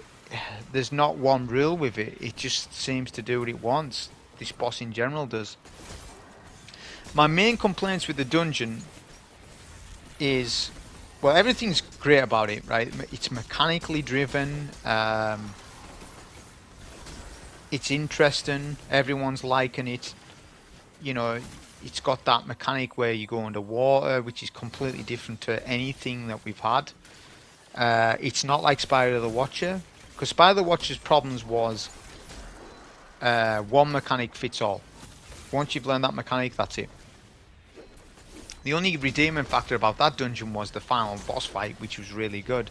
there's not one rule with it. It just seems to do what it wants. This boss in general does. My main complaints with the dungeon is, well, everything's great about it, right? It's mechanically driven. It's interesting. Everyone's liking it. You know, it's got that mechanic where you go underwater, which is completely different to anything that we've had. It's not like Spyro the Watcher, Because Spider Watcher's problems was one mechanic fits all. Once you've learned that mechanic, that's it. The only redeeming factor about that dungeon was the final boss fight, which was really good.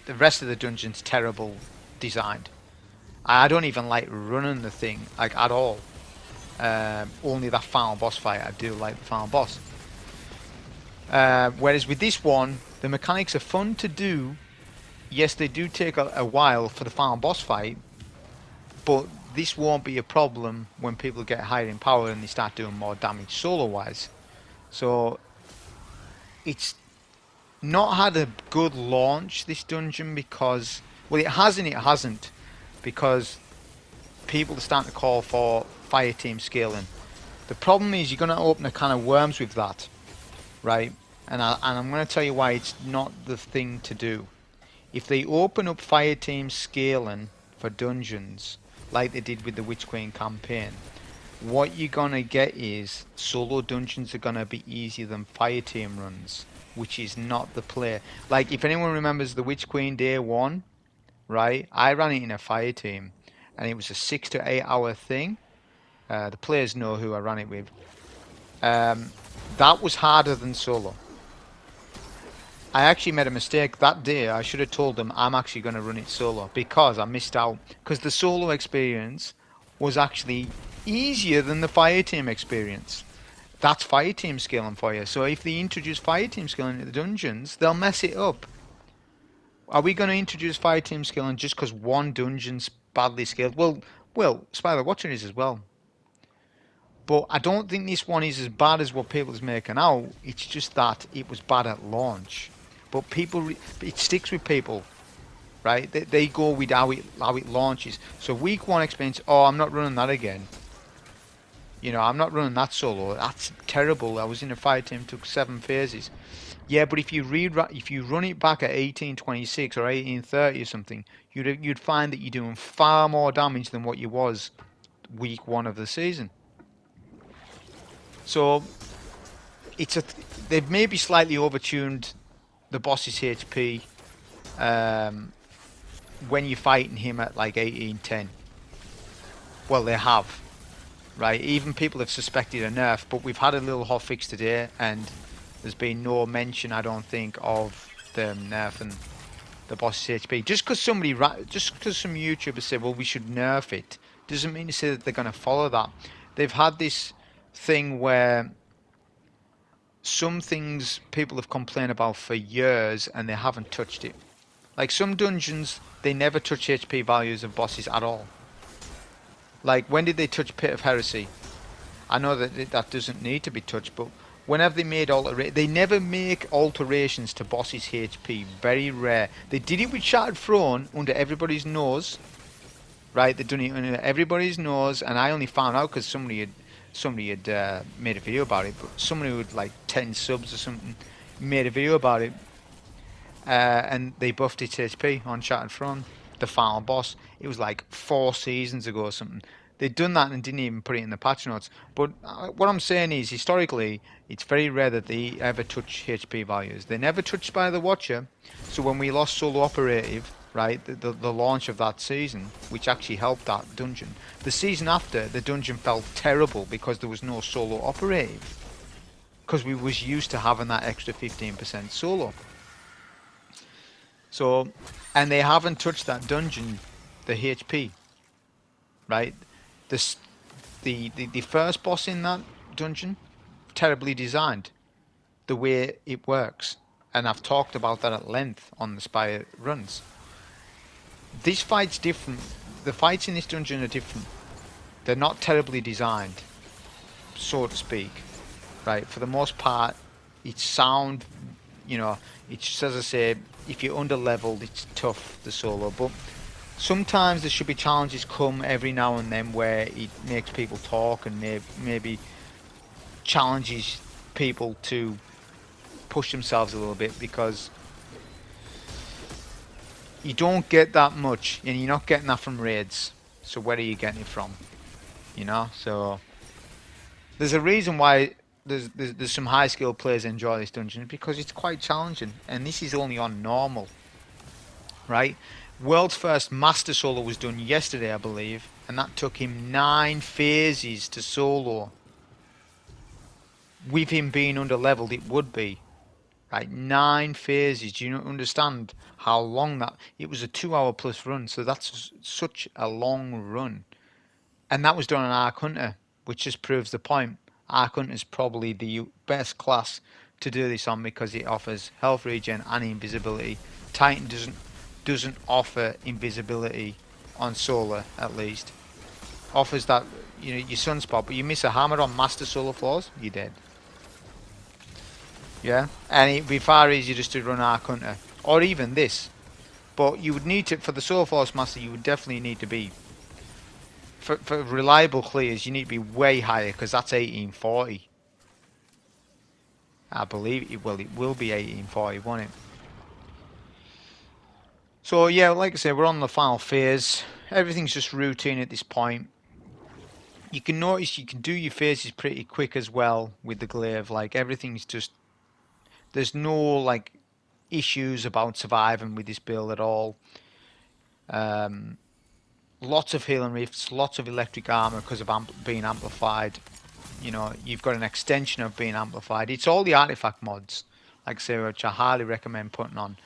The rest of the dungeon's terrible designed. I don't even like running the thing, like, at all. Only that final boss fight, I do like the final boss. Whereas with this one, the mechanics are fun to do. Yes, they do take a while for the final boss fight, but this won't be a problem when people get higher in power and they start doing more damage solo-wise. So, it's not had a good launch, this dungeon, because... Well, it has and it hasn't, because people are starting to call for fire team scaling. The problem is you're going to open a can of worms with that, right? And I'm going to tell you why it's not the thing to do. If they open up fire team scaling for dungeons, like they did with the Witch Queen campaign, what you're going to get is solo dungeons are going to be easier than fire team runs, which is not the play. Like, if anyone remembers the Witch Queen day 1, right, I ran it in a fire team, and it was a 6 to 8 hour thing. The players know who I ran it with. That was harder than solo. I actually made a mistake that day. I should have told them I'm actually going to run it solo, because I missed out. Because the solo experience was actually easier than the fire team experience. That's fire team scaling for you. So if they introduce fire team scaling into the dungeons, they'll mess it up. Are we going to introduce fire team scaling just because one dungeon's badly scaled? Well, Spider Watcher is as well. But I don't think this one is as bad as what people's making out. It's just that it was bad at launch. But it sticks with people, right? They go with how it launches. So week 1 experience, oh, I'm not running that again. You know, I'm not running that solo. That's terrible. I was in a fire team, took 7 phases. Yeah, but if you run it back at 1826 or 1830 or something, you'd find that you're doing far more damage than what you was week 1 of the season. So they've maybe slightly overtuned the boss's HP when you're fighting him at like 1810. Well, they have, right? Even people have suspected a nerf, but we've had a little hotfix today, and there's been no mention, I don't think, of them nerfing the boss's HP. Just because some YouTubers say, well, we should nerf it, doesn't mean to say that they're going to follow that. They've had this thing where some things people have complained about for years and they haven't touched it. Like some dungeons, they never touch HP values of bosses at all. Like, when did they touch Pit of Heresy? I know that doesn't need to be touched, but whenever they made they never make alterations to bosses' HP. Very rare. They did it with Shattered Throne under everybody's nose, right? They've done it under everybody's nose, and I only found out because somebody had made a video about it. But somebody with like 10 subs or something made a video about it, and they buffed its HP on Shattered Throne, the final boss. It was like 4 seasons ago or something. They'd done that and didn't even put it in the patch notes. But what I'm saying is, historically, it's very rare that they ever touch HP values. They never touched by the Watcher. So when we lost Solo Operative, right, the launch of that season, which actually helped that dungeon, the season after, the dungeon felt terrible because there was no Solo Operative. Because we was used to having that extra 15% solo. So, and they haven't touched that dungeon, the HP, right? The first boss in that dungeon, terribly designed, the way it works, and I've talked about that at length on the Spire runs. This fight's different. The fights in this dungeon are different. They're not terribly designed, so to speak, right? For the most part, it's sound, you know, it's just, as I say, if you're under leveled, it's tough, the solo, but sometimes there should be challenges come every now and then where it makes people talk and maybe challenges people to push themselves a little bit, because you don't get that much, and you're not getting that from raids. So where are you getting it from? You know, so there's a reason why there's some high skilled players enjoy this dungeon, because it's quite challenging, and this is only on normal, right? World's first Master Solo was done yesterday, I believe, and that took him 9 phases to solo. With him being under leveled, it would be. Right, 9 phases. Do you not understand how long that... It was a 2-hour plus run, so that's such a long run. And that was done on Arc Hunter, which just proves the point. Arc Hunter is probably the best class to do this on because it offers health regen and invisibility. Titan doesn't offer invisibility on Solar, at least. Offers that, you know, your sunspot, but you miss a hammer on Master Solar Floors, you're dead. Yeah, and it'd be far easier just to run Arc Hunter, or even this. But you would need to, for the Solar Force Master, you would definitely need to be, for reliable clears, you need to be way higher, because that's 1840. I believe it will be 1840, won't it? So yeah, like I said, we're on the final phase. Everything's just routine at this point. You can notice you can do your phases pretty quick as well with the Glaive. Like, everything's just... There's no, like, issues about surviving with this build at all. Lots of healing rifts, lots of electric armor because of being amplified. You know, you've got an extension of being amplified. It's all the artifact mods, like I say, which I highly recommend putting on.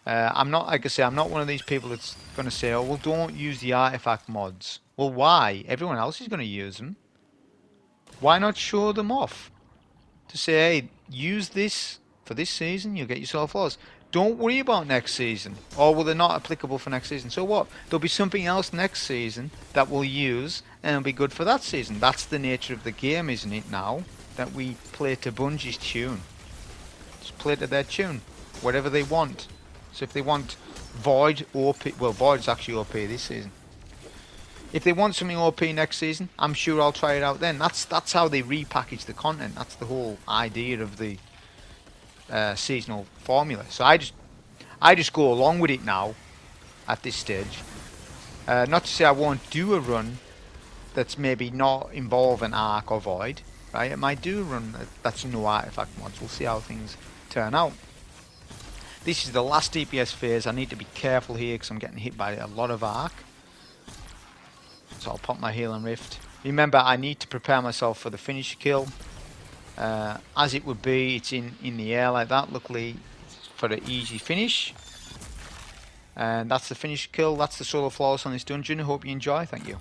I'm not, like I say, I'm not one of these people that's going to say, oh, well, don't use the artifact mods. Well, why? Everyone else is going to use them. Why not show them off? To say, hey, use this for this season, you'll get yourself flawless. Don't worry about next season. Or, well, they're not applicable for next season. So what? There'll be something else next season that we'll use and it'll be good for that season. That's the nature of the game, isn't it, now? That we play to Bungie's tune. Just play to their tune. Whatever they want. So if they want Void OP... Well, Void's actually OP this season. If they want something OP next season, I'm sure I'll try it out then. That's how they repackage the content. That's the whole idea of the seasonal formula. So I just go along with it now at this stage. Not to say I won't do a run that's maybe not involving Arc or Void, right? I might do a run that's no artifact mods. We'll see how things turn out. This is the last DPS phase. I need to be careful here because I'm getting hit by a lot of Arc. So I'll pop my healing rift. Remember, I need to prepare myself for the finish kill. As it would be, it's in the air like that. Luckily, for an easy finish. And that's the finish kill. That's the solo flawless on this dungeon. I hope you enjoy. Thank you.